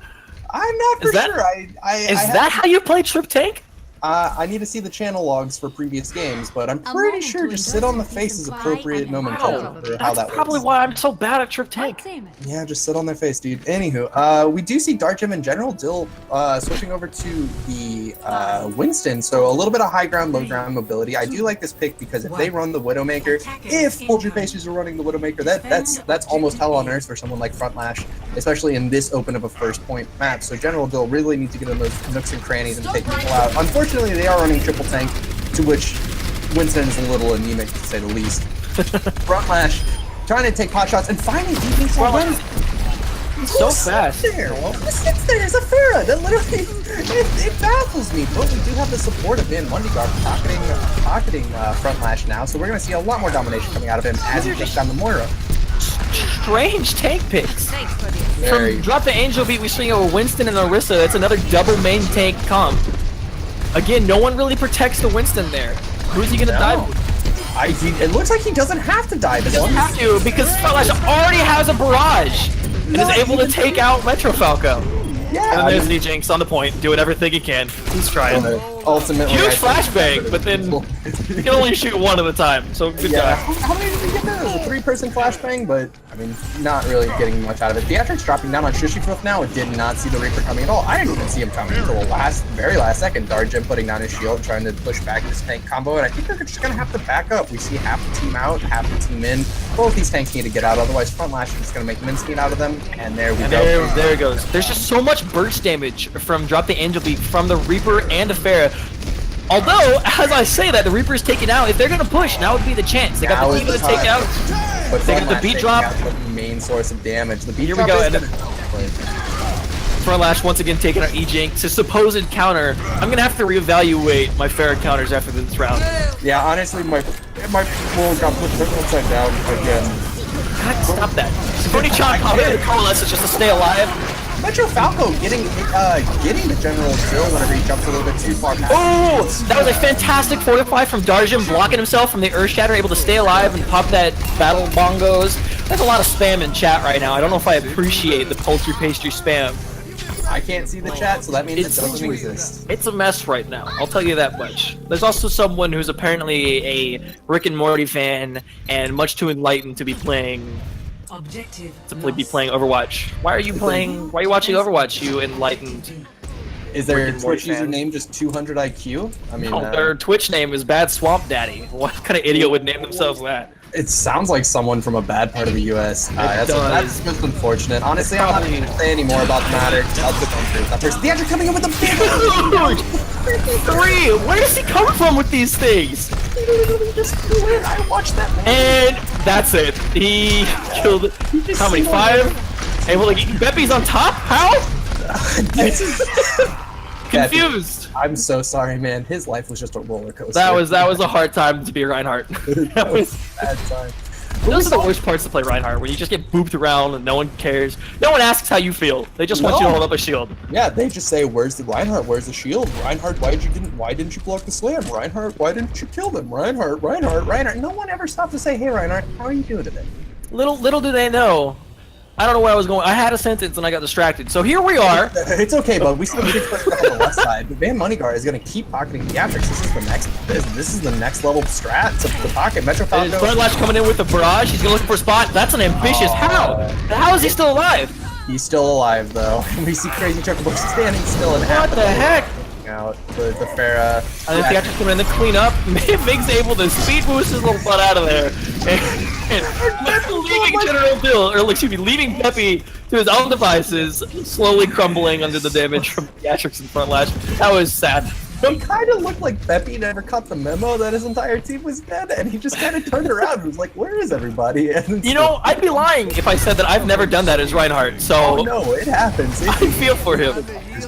I'm not for sure. Is that how you play Trip Tank? I need to see the channel logs for previous games, but I'm pretty sure just sit on the face is appropriate nomenclature for how that works. Probably why I'm so bad at Trip Tank. Yeah, just sit on their face, dude. Anywho, we do see Dark Gem in general still switching over to the Winston, so a little bit of high ground, low ground mobility. I do like this pick because if they run the Widowmaker, if Poultry Pastries are running the Widowmaker, that's almost hell on earth for someone like Frontlash, especially in this open of a first point map. So General Dill really needs to get in those nooks and crannies and take people out. Unfortunately, they are running triple tank, to which Winston is a little anemic to say the least. Frontlash trying to take pot shots and finally beating someone. So fast. Who sits there as a Pharah? That literally, it baffles me. But we do have the support of Van Mundigar pocketing Frontlash now, so we're going to see a lot more domination coming out of him as he takes down the Moira. Strange tank picks. Very. From Drop the Angel Beat, we see a Winston and Orisa. That's another double main tank comp. Again, no one really protects the Winston there. Who's he gonna dive with? It looks like he doesn't have to dive. He doesn't have to because Frontlash already has a barrage and is able to take out Metro Falco. Yeah. And there's Jinx on the point, doing everything he can. He's trying. Ultimately, huge flashbang, but then you can only shoot one at a time. So good job. How many did we get there? It was a 3-person flashbang, but I mean, not really getting much out of it. Theatrics dropping down on Shishifoof now. It did not see the Reaper coming at all. I didn't even see him coming until the very last second. Darjin putting down his shield, trying to push back this tank combo, and I think they're just gonna have to back up. We see half the team out, half the team in. Both these tanks need to get out, otherwise Frontlash is just gonna make mincemeat out of them. And there we go. There it goes. There's just so much burst damage from Drop the Angel Beat from the Reaper and the Pharah. Although, as I say that, the Reaper's taken out. If they're gonna push, now would be the chance. They got the D.Va to take out. But they got the beat drop. The main source of damage. The beat Here drop we go. is And Frontlash once again taking out E-Jinx. His supposed counter. I'm gonna have to reevaluate my Pharah counters after this round. Yeah, honestly, my world got put upside down again. God, stop that. Symphony-chan commented the Coalescence just to stay alive. Metro Falco getting the General Dill whenever he jumps a little bit too far past. Oh! That was a fantastic fortify from Darjin, blocking himself from the Earth Shatter, able to stay alive and pop that battle bongos. There's a lot of spam in chat right now. I don't know if I appreciate the Poultry Pastry spam. I can't see the chat, so that means it doesn't exist. It's a mess right now, I'll tell you that much. There's also someone who's apparently a Rick and Morty fan and much too enlightened to be playing Overwatch. Why are you watching Overwatch, you enlightened? Is their Twitch username just 200 IQ? I mean, no, their Twitch name is Bad Swamp Daddy. What kind of idiot would name themselves that? It sounds like someone from a bad part of the US. That's just unfortunate. Honestly, I'm not going to say any more about the matter. I'll just go through that person. The Andrew coming in with a big 3! Where does he come from with these things? Just I watched that man. And that's it. He killed how many? 5? Able to get Beppy's on top? How? Confused. I'm so sorry, man. His life was just a roller coaster. That was a hard time to be Reinhardt. That was a bad time. Those are the worst parts to play Reinhardt, when you just get booped around and no one cares. No one asks how you feel. They just want you to hold up a shield. Yeah, they just say, "Where's the Reinhardt? Where's the shield? Reinhardt, why didn't you block the slam? Reinhardt, why didn't you kill them? Reinhardt." No one ever stopped to say, "Hey, Reinhardt, how are you doing today?" Little do they know. I don't know where I was going. I had a sentence and I got distracted. So here we are. It's okay, but we still need to push on the left side. But Van Mundigar is going to keep pocketing Theatrics. This is the next level strat to pocket Metro Falco. Frontlash coming in with the barrage. He's going to look for a spot. That's an ambitious. How is he still alive? He's still alive though. We see Crazy Chocobo standing still in half. What the heck? Out the Pharah. I think Theatrics coming in the cleanup. Mig's able to speed boost his little butt out of there. And leaving General Dill, or excuse me, leaving Peppy to his own devices, slowly crumbling under the damage from Theatrics and Frontlash. That was sad. He kind of looked like Beppy never caught the memo that his entire team was dead, and he just kind of turned around and was like, "Where is everybody?" And You know, I'd be lying if I said that I've never done that as Reinhardt. So oh no, it happens. I feel for him.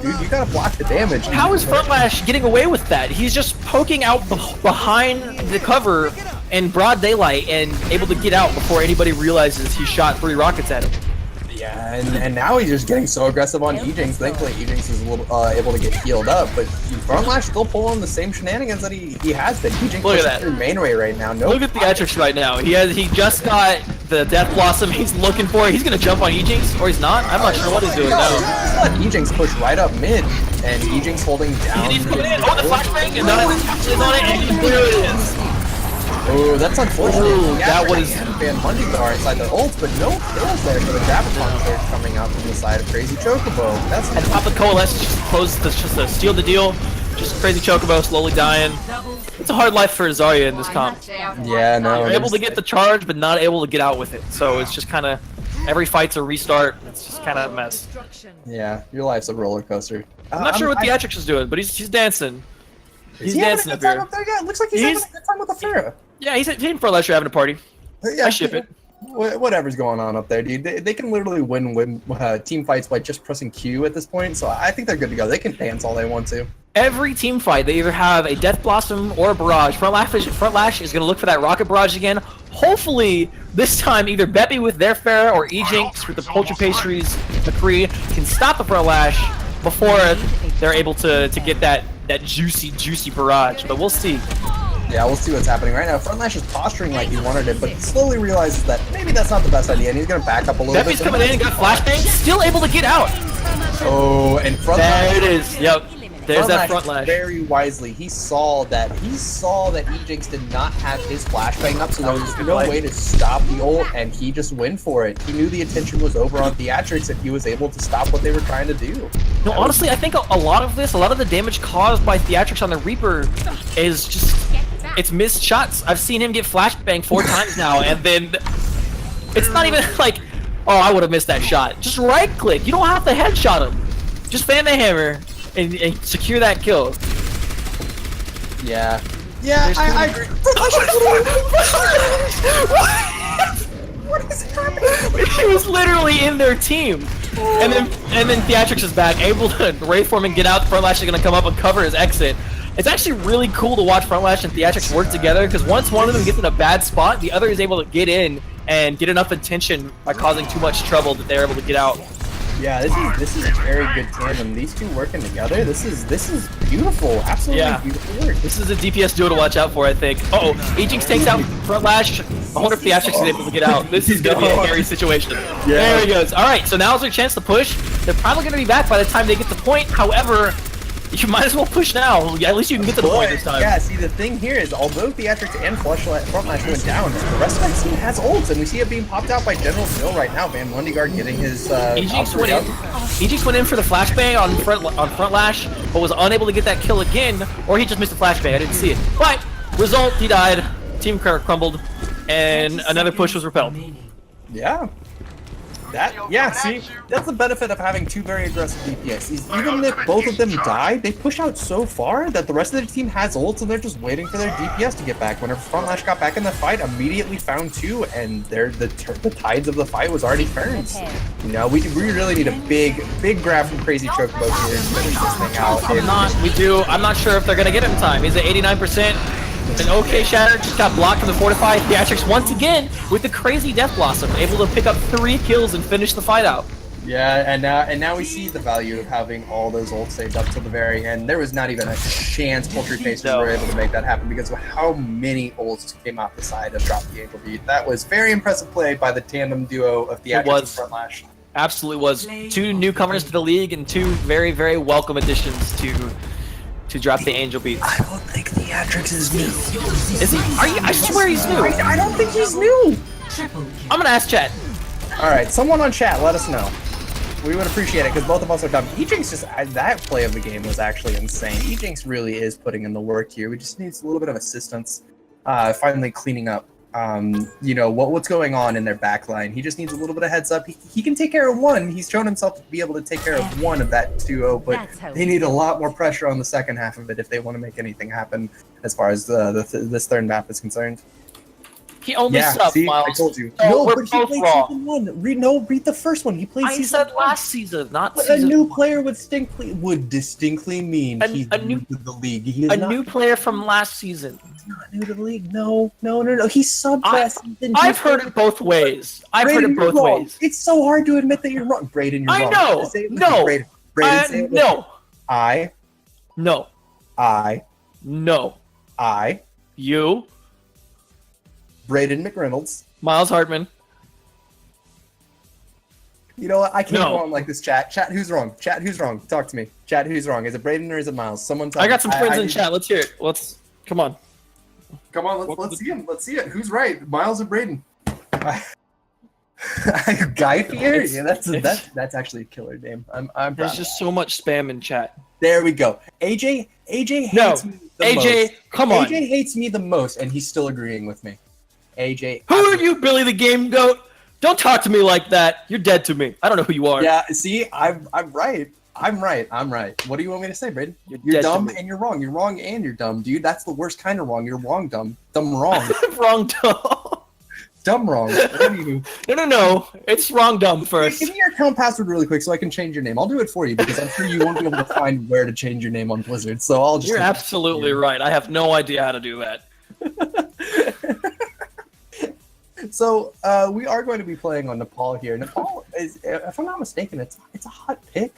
Dude, you gotta block the damage. How is Frontlash getting away with that? He's just poking out behind the cover in broad daylight and able to get out before anybody realizes he shot 3 rockets at him. Yeah, and now he's just getting so aggressive on Ejinx. Thankfully, Ejinx is a little able to get healed up, but Frontlash still pulling the same shenanigans that he has been. Ejinx Look at pushing that. through main ray right now. No, Look at Theatrix right now. He just got the Death Blossom he's looking for. He's gonna jump on Ejinx, or he's not. I'm not sure what he's doing no, now. just let Ejinx push right up mid, and Ejinx holding down. He's coming in. Oh, the flashbang, and now he's on it, and there it is. Oh, that's unfortunate. Ooh, Yeah, that was- Van Mundigar inside the ult, but no kills there for the Graviton surge coming out from the side of Crazy Chocobo. That's And top of the Coalesce just closes just to steal the deal. Just Crazy Chocobo slowly dying. It's a hard life for Zarya in this comp. yeah, no. You're able to get the charge, but not able to get out with it. So it's just kind of every fight's a restart. It's just kind of a mess. Yeah, your life's a roller coaster. I'm not sure what Theatrix is doing, but he's dancing. He's Is he having dancing a up good time here. up there? Yeah, it looks like he's having a good time with the Pharah. Yeah, he's hitting for Lesher having a party. Yeah, I ship it. Whatever's going on up there, dude. They can literally win team fights by just pressing Q at this point, so I think they're good to go. They can dance all they want to. Every team fight, they either have a Death Blossom or a Barrage. Frontlash is going to look for that Rocket Barrage again. Hopefully, this time, either Beppy with their Pharah or Ejinx with the Poultry Pastries McCree can stop the Frontlash before they're able to get that juicy Barrage. But we'll see. Yeah, we'll see what's happening right now. Frontlash is posturing like he wanted it, but he slowly realizes that maybe that's not the best idea, and he's going to back up a little Beppy's bit. coming in and got flashbang, still able to get out. Oh, and Frontlash. There it is. Yep. There's that Frontlash. Very wisely, he saw that Ejinx did not have his flashbang up, so there was no way to stop the ult, and he just went for it. He knew the attention was over on Theatrix, and he was able to stop what they were trying to do. No, honestly, I think a lot of the damage caused by Theatrix on the Reaper is just, it's missed shots. I've seen him get flashbang 4 times now, and then it's not even like, oh, I would have missed that shot. Just right click. You don't have to headshot him. Just fan the hammer and secure that kill. Yeah. Yeah, I agree. What is happening? He was literally in their team. And then Theatrix is back, able to Wraithform and get out. Frontlash is going to come up and cover his exit. It's actually really cool to watch Frontlash and Theatrix work together, because once one of them gets in a bad spot, the other is able to get in and get enough attention by causing too much trouble that they're able to get out. Yeah, this is a very good tandem. These two working together, this is beautiful. Absolutely beautiful work. This is a DPS duo to watch out for, I think. Uh-oh, Ejinx takes out Frontlash. I wonder if Theatrix is able to get out. This is going to be a scary situation. Yeah. There he goes. All right, so now's their chance to push. They're probably going to be back by the time they get the point. However, you might as well push now. At least you can get to the point this time. Yeah, see, the thing here is, although Theatrix and Frontlash went down, the rest of that team has ults, and we see it being popped out by General Phil right now. Van Mundigar getting his Ejinx went in for the flashbang on Frontlash, but was unable to get that kill again, or he just missed the flashbang. I didn't see it. But result, he died. Team crumbled, and another push was repelled. Yeah. See, that's the benefit of having two very aggressive DPS. Even if both of them die, they push out so far that the rest of the team has ults and they're just waiting for their DPS to get back. Whenever Frontlash got back in the fight, immediately found 2, and the tides of the fight was already turned. You know, we really need a big grab from Crazy Chocobo here to finish this thing out. I'm not sure if they're gonna get it in time. He's at 89%. An okay shatter just got blocked from the fortified. Theatrix once again with the crazy Death Blossom, able to pick up 3 kills and finish the fight out. Yeah, and now we see the value of having all those ults saved up to the very end. There was not even a chance Poultry Pastries were able to make that happen because of how many ults came out the side of Drop the Angel Beat. That was very impressive play by the tandem duo of Theatrix and Frontlash. Absolutely was. 2 newcomers to the league and 2 very, very welcome additions to Drop the Angel Beats. I don't think Theatrix is new. Is he? I swear he's new. I don't think he's new. I'm gonna ask chat. All right, someone on chat, let us know. We would appreciate it because both of us are dumb. Ejinx that play of the game was actually insane. Ejinx really is putting in the work here. We just need a little bit of assistance, finally cleaning up you know, what's going on in their backline. He just needs a little bit of heads up. He can take care of one. He's shown himself to be able to take care of one of that 2-0, but they need a lot more pressure on the second half of it if they want to make anything happen as far as this third map is concerned. He only subbed, see, Miles. I told you. So No, we're but he both played wrong. season 1. Read the first one. He played I season said 1. last season, not But season a new 1. player would distinctly mean he's new to the league. He is A not, new player from last season. he's not new to the league. No. He subbed last season. I've heard it both ways. I've heard it both ways. It's so hard to admit that you're wrong. Brayden, you're I wrong. know. Say it with No. me. Brayden, say it with me. No. I, No. You, Brayden McReynolds. Miles Hartman. You know what? I can't No. go on like this, chat. Chat, who's wrong? Chat, who's wrong? Talk to me. Chat, who's wrong? Is it Brayden or is it Miles? Someone tell I me. got some friends in chat. Let's hear it. Come on. Come on, let's see him. Let's see it. Who's right? Miles or Brayden? Guy Fieri? Yeah, that's actually a killer name. I'm proud. There's just so much spam in chat. There we go. AJ hates No. me the AJ, most. come on. AJ hates me the most, and he's still agreeing with me. AJ. Who are you, Billy the Game Goat? Don't talk to me like that. You're dead to me. I don't know who you are. Yeah, see, I'm right. I'm right. What do you want me to say, Brayden? You're dead to dumb me. and you're wrong. You're wrong and you're dumb, dude. That's the worst kind of wrong. You're wrong, dumb. Dumb wrong. Wrong dumb. Dumb wrong. Anywho. No. It's wrong dumb first. Give me your account password really quick so I can change your name. I'll do it for you because I'm sure you won't be able to find where to change your name on Blizzard. So I'll just. You're absolutely right. I have no idea how to do that. So we are going to be playing on Nepal here. Nepal is, if I'm not mistaken, it's a hot pick.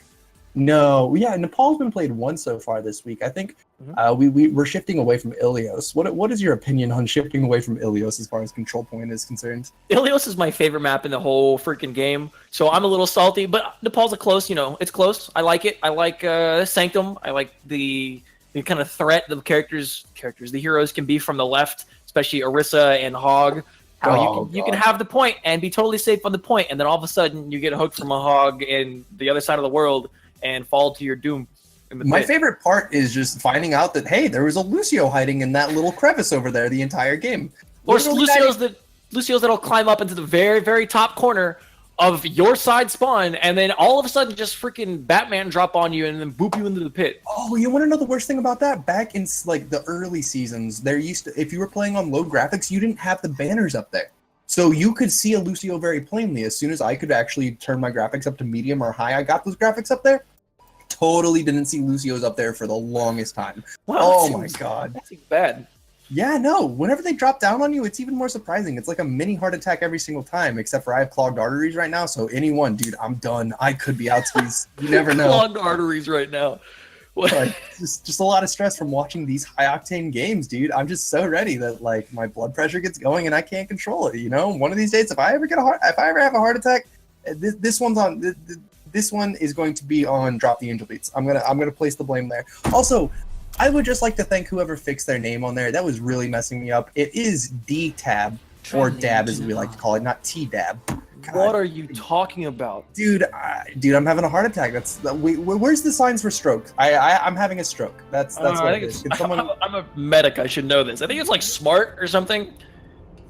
No, yeah, Nepal's been played once so far this week. I think we're shifting away from Ilios. What is your opinion on shifting away from Ilios as far as control point is concerned? Ilios is my favorite map in the whole freaking game, so I'm a little salty. But Nepal's a close, it's close. I like it. I like Sanctum. I like the kind of threat the the heroes can be from the left, especially Orisa and Hog. How you can have the point and be totally safe on the point, and then all of a sudden you get hooked from a Hog in the other side of the world and fall to your doom. My favorite part is just finding out that, hey, there was a Lucio hiding in that little crevice over there the entire game. Or Lucio's that'll climb up into the very, very top corner of your side spawn, and then all of a sudden just freaking Batman drop on you and then boop you into the pit. Oh, you want to know the worst thing about that? Back in like the early seasons, there used to, if you were playing on low graphics, you didn't have the banners up there. So you could see a Lucio very plainly. As soon as I could actually turn my graphics up to medium or high, I got those graphics up there. Totally didn't see Lucio's up there for the longest time. Wow, oh my god. That seems bad. Yeah, no. Whenever they drop down on you, it's even more surprising. It's like a mini heart attack every single time, except for I have clogged arteries right now. So anyone, dude, I'm done. I could be out skis. You never know. Clogged arteries right now. Like, just a lot of stress from watching these high octane games, dude. I'm just so ready that like my blood pressure gets going and I can't control it. You know, one of these days, if I ever have a heart attack, this one's on. This one is going to be on Drop the Angel Beats. I'm gonna place the blame there. Also, I would just like to thank whoever fixed their name on there. That was really messing me up. It is D-Tab, or Dab as we like to call it, not T-Dab. What are you talking about? Dude, I'm having a heart attack. Where's the signs for stroke? I'm having a stroke. That's what I it think is. it's, Can someone... I'm a medic. I should know this. I think it's like smart or something.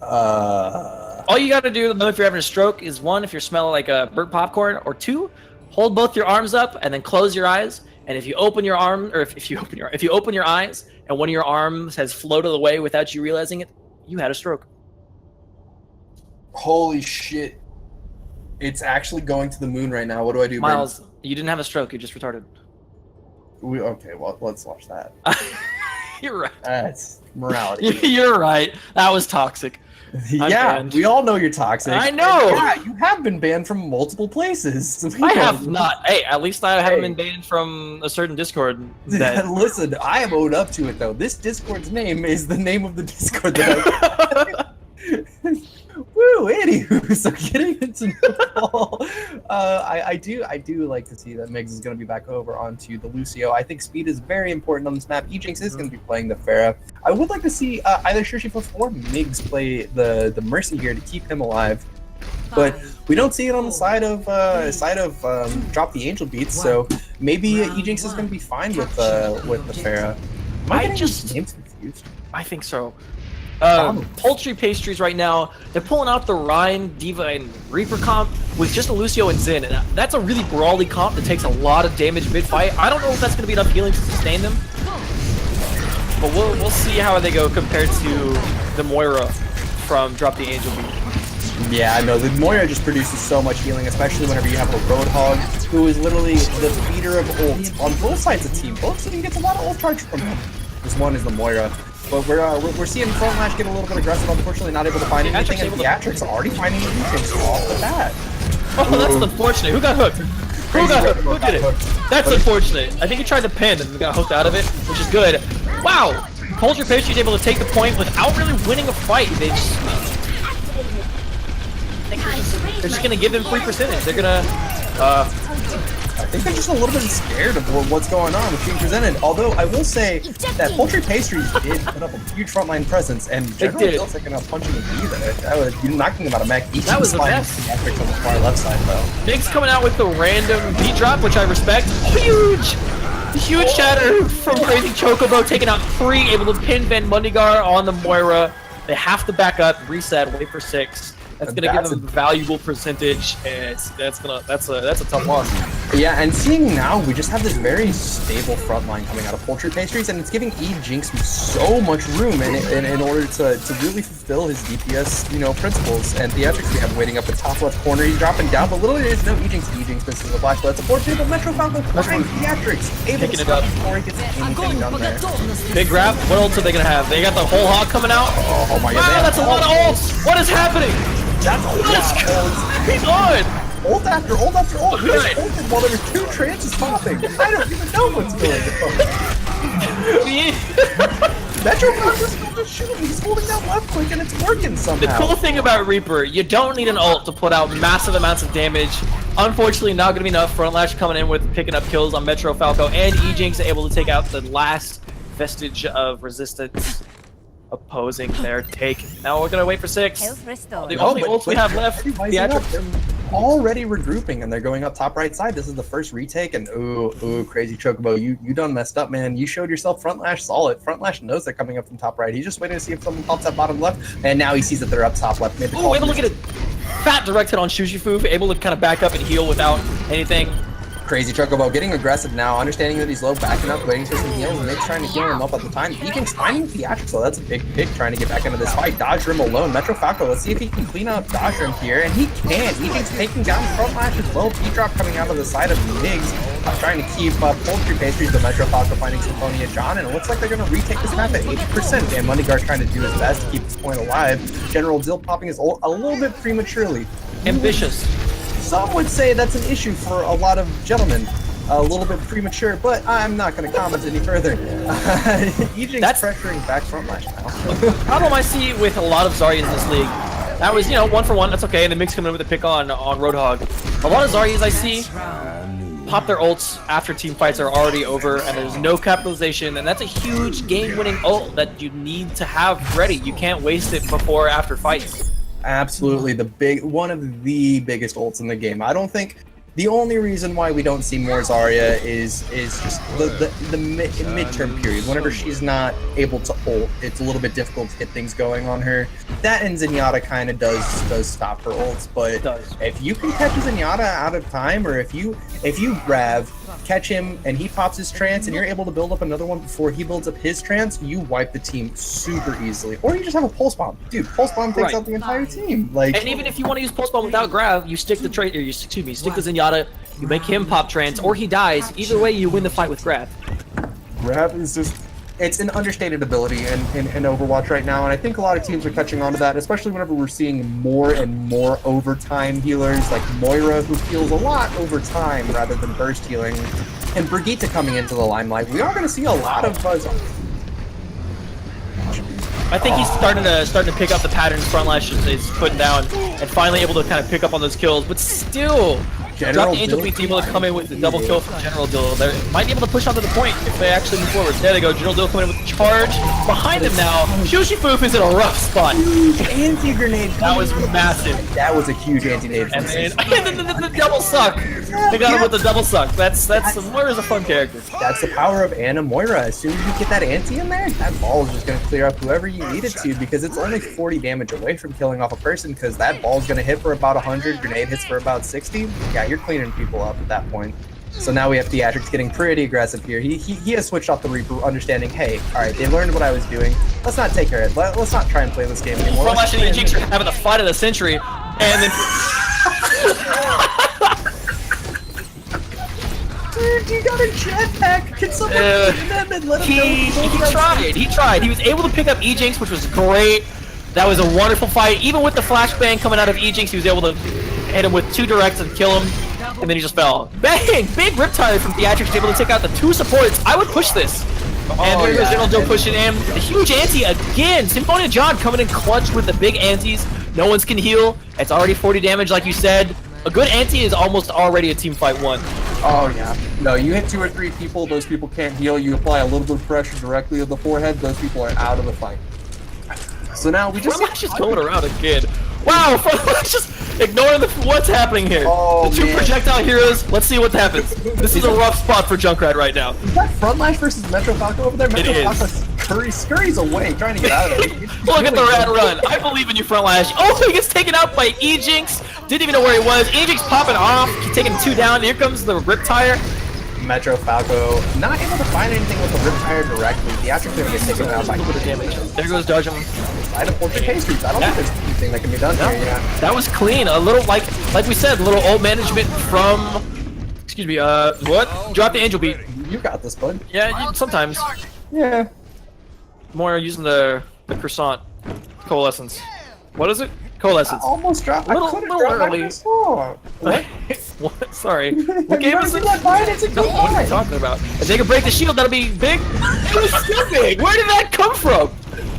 All you got to do if you're having a stroke is one, if you're smelling like a burnt popcorn, or two, hold both your arms up and then close your eyes. And if you open your arm, or if you open your eyes and one of your arms has floated away without you realizing it, you had a stroke. Holy shit! It's actually going to the moon right now. What do I do, Miles? You didn't have a stroke. You just retarded. Okay, well, let's watch that. You're right. That's morality. You're right. That was toxic. Yeah, we all know you're toxic. I know. Yeah, you have been banned from multiple places. I have not. Hey, at least I haven't been banned from a certain Discord. Listen, I am owed up to it though. This Discord's name is the name of the Discord that I. Woo! Anywho, so getting into Nepal, I do like to see that Migs is going to be back over onto the Lucio. I think speed is very important on this map. Ejinx is going to be playing the Pharah. I would like to see either Shurshiflip or Migs play the Mercy here to keep him alive, but we don't see it on the side of Drop the Angel Beats. So maybe Ejinx is going to be fine with the Pharah. Am I getting these names confused? I think so. Poultry Pastries right now, they're pulling out the Rhine, Diva, and Reaper comp with just a Lucio and Zin, and that's a really brawly comp that takes a lot of damage mid-fight. I don't know if that's going to be enough healing to sustain them, but we'll see how they go compared to the Moira from Drop the Angel Beat. Yeah, no, the Moira just produces so much healing, especially whenever you have a Roadhog, who is literally the feeder of ults on both sides of the team. Both teams gets a lot of ult charge from him. This one is the Moira. But we're seeing Frontlash get a little bit aggressive, unfortunately not able to find anything, and Theatrics already finding Egyptians off the bat. Oh, that's unfortunate. Who got hooked? Who got hooked? Who did it? That's unfortunate. I think he tried to pin and got hooked out of it, which is good. Wow! Poultry Pastry's able to take the point without really winning a fight. They're just gonna give him free percentage. They're gonna, I think they're just a little bit scared of what's going on with being presented. Although I will say that Poultry Pastries did put up a huge frontline presence, and generally feels like enough punching a D that was knocking them out of mech. That was the best. Theatrics on the far left side though. Nick's coming out with the random beat drop, which I respect. Huge shatter from Crazy Chocobo, taking out 3, able to pin Van Mundigar on the Moira. They have to back up, reset, wait for 6. That's gonna give them a valuable percentage, and that's a tough loss. Yeah, and seeing now, we just have this very stable front line coming out of Poultry Pastries, and it's giving E-Jinx so much room in order to really fulfill his DPS, principles. And Theatrics we have waiting up the top left corner, he's dropping down, but literally there's no E-Jinx misses the flash, but it's a fortunate, but Metro Falco behind Theatrics, able to stop before he gets anything done there. Big grab, what ult are they gonna have? They got the whole hog coming out? Oh my god. Wow, that's a lot of ults! What is happening? That's a lot of ults. He's on! Ult after ult after ult. He's ulted while there's 2 trances popping. I don't even know what's going on. Metro Falco's still just shooting. He's holding that left click and it's working somehow. The cool thing about Reaper, you don't need an ult to put out massive amounts of damage. Unfortunately, not going to be enough. Frontlash coming in with picking up kills on Metro Falco, and E-Jinx able to take out the last vestige of resistance. Opposing their take. Now we're gonna wait for 6. The only ults we have left. Theatrics already regrouping, and they're going up top right side. This is the first retake, and ooh, Crazy Chocobo, you done messed up, man. You showed yourself Frontlash solid. Frontlash knows they're coming up from top right. He's just waiting to see if someone pops up bottom left, and now he sees that they're up top left. Oh, able to get a fat direct hit on Shushifu, able to kind of back up and heal without anything. Crazy Chocobo getting aggressive now, understanding that he's low, backing up, waiting for some heals, and Nick's trying to heal him up at the time. He can find Theatrics, so that's a big trying to get back into this fight. Dodge Rim alone. Metro Falco, let's see if he can clean up Dodge Rim here, and he can. He's taking down Frontlash as well. D-drop coming out of the side of Migs, trying to keep Poultry Pastries, but Metro Falco finding Symphonia John, and it looks like they're going to retake this map at 80%. And Mundigar's trying to do his best to keep this point alive. General Dill popping his ult a little bit prematurely. Ambitious. Some would say that's an issue for a lot of gentlemen. A little bit premature, but I'm not going to comment any further. E-Jinx pressuring back Frontlash now. Problem I see with a lot of Zaryas in this league, that was, 1 for 1, that's okay, and the mix coming in with a pick on Roadhog. A lot of Zaryas I see pop their ults after team fights are already over, and there's no capitalization, and that's a huge game-winning ult that you need to have ready. You can't waste it before or after fights. Absolutely, one of the biggest ults in the game. I don't think the only reason why we don't see more Zarya is just the midterm period. Whenever she's not able to ult, it's a little bit difficult to get things going on her. That and Zenyatta kind of does stop her ults, but if you can catch Zenyatta out of time, or if you grab, catch him, and he pops his trance, and you're able to build up another one before he builds up his trance, you wipe the team super easily. Or you just have a pulse bomb, dude. Pulse bomb takes out the entire team. And even if you want to use pulse bomb without grab, you stick the stick the Zenyatta, you make him pop trance, or he dies. Either way, you win the fight with grab. Grab is just it's an understated ability in Overwatch right now, and I think a lot of teams are catching on to that, especially whenever we're seeing more and more overtime healers like Moira, who heals a lot over time rather than burst healing, and Brigitte coming into the limelight. We are going to see a lot of buzz. I think he's starting to pick up the patterns Frontlash is putting down, and finally able to kind of pick up on those kills, but still Drop the Angel Beat's able to come in with the double kill from General Dill. They might be able to push onto the point if they actually move forward. There they go. General Dill coming in with the charge. Behind him now, Shushifoof is in a rough spot. Huge anti-grenade. That was massive. That was a huge anti-grenade. And then the double suck. They got him with the double suck. Moira's a fun character. That's the power of Ana Moira. As soon as you get that anti in there, that ball is just going to clear up whoever you need it to, because it's only 40 damage away from killing off a person, because that ball is going to hit for about 100, grenade hits for about 60. Yeah, you're cleaning people up at that point. So now we have Theatrics getting pretty aggressive here. He has switched off the Reaper, understanding, hey, alright, they learned what I was doing. Let's not take care of it. Let's not try and play this game anymore. Frontlash and Jinx are having the fight of the century, and then... Dude, you got a jetpack! Can someone hit them and let him know? He tried. He was able to pick up E-Jinx, which was great. That was a wonderful fight. Even with the flashbang coming out of E-Jinx, he was able to hit him with 2 directs and kill him. And then he just fell. Bang! Big Riptide from Theatrics, able to take out the 2 supports. I would push this. And there goes General Dill pushing in. A huge anti again. Symphonia John coming in clutch with the big antis. No one's can heal. It's already 40 damage, like you said. A good anti is almost already a team fight won. Oh yeah. No, you hit 2 or 3 people, those people can't heal. You apply a little bit of pressure directly to the forehead, those people are out of the fight. So now we just... Frontlash is going around again. Wow, Frontlash just ignoring what's happening here. Oh, the 2 projectile heroes, let's see what happens. This is a rough spot for Junkrat right now. Is that Frontlash versus Metro Falco over there? Metro Falco scurries away, trying to get out of it. Look at the rat run. I believe in you, Frontlash. Oh, he gets taken out by E-Jinx. Didn't even know where he was. E-Jinx popping off, taking 2 down. Here comes the Riptire. Metro Falco not able to find anything with the Riptire directly. Theatrically gonna get taken out by damage. There goes Dodgem. I don't think there's anything that can be done here. Yeah. That was clean. A little like we said, a little old management from. Excuse me. What? Drop the Angel Beat. You got this, bud. Yeah, sometimes. Yeah. More using the croissant coalescence. What is it? Coalescence. I almost dropped. Little early. What? Sorry. What game is it? What are you talking about? If they can break the shield, that'll be big. It was still big. Where did that come from?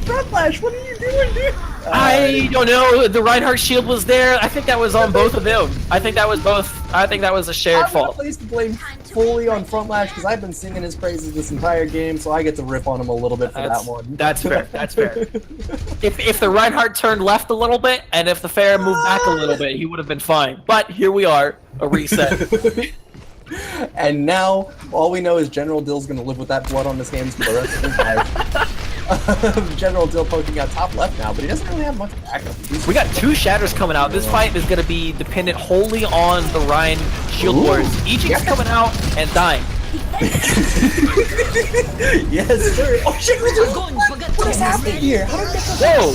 Frontlash, what are you doing, dude? I don't know. The Reinhardt shield was there. I think that was on both of them. I think that was both. I think that was a shared fault. I'm gonna place the blame fully on Frontlash because I've been singing his praises this entire game, so I get to rip on him a little bit for that one. That's fair. That's fair. If the Reinhardt turned left a little bit, and if the Fair moved back a little bit, he would have been fine. But here we are, a reset. And now, all we know is General Dill's gonna live with that blood on his hands for the rest of his life. General Dill poking out top left now, but he doesn't really have much backup. We got 2 shatters coming out. This fight is going to be dependent wholly on the Ryan shield wars. Each is coming out and dying. Yes, sir. Oh shit! What is happening here? How did I get Whoa!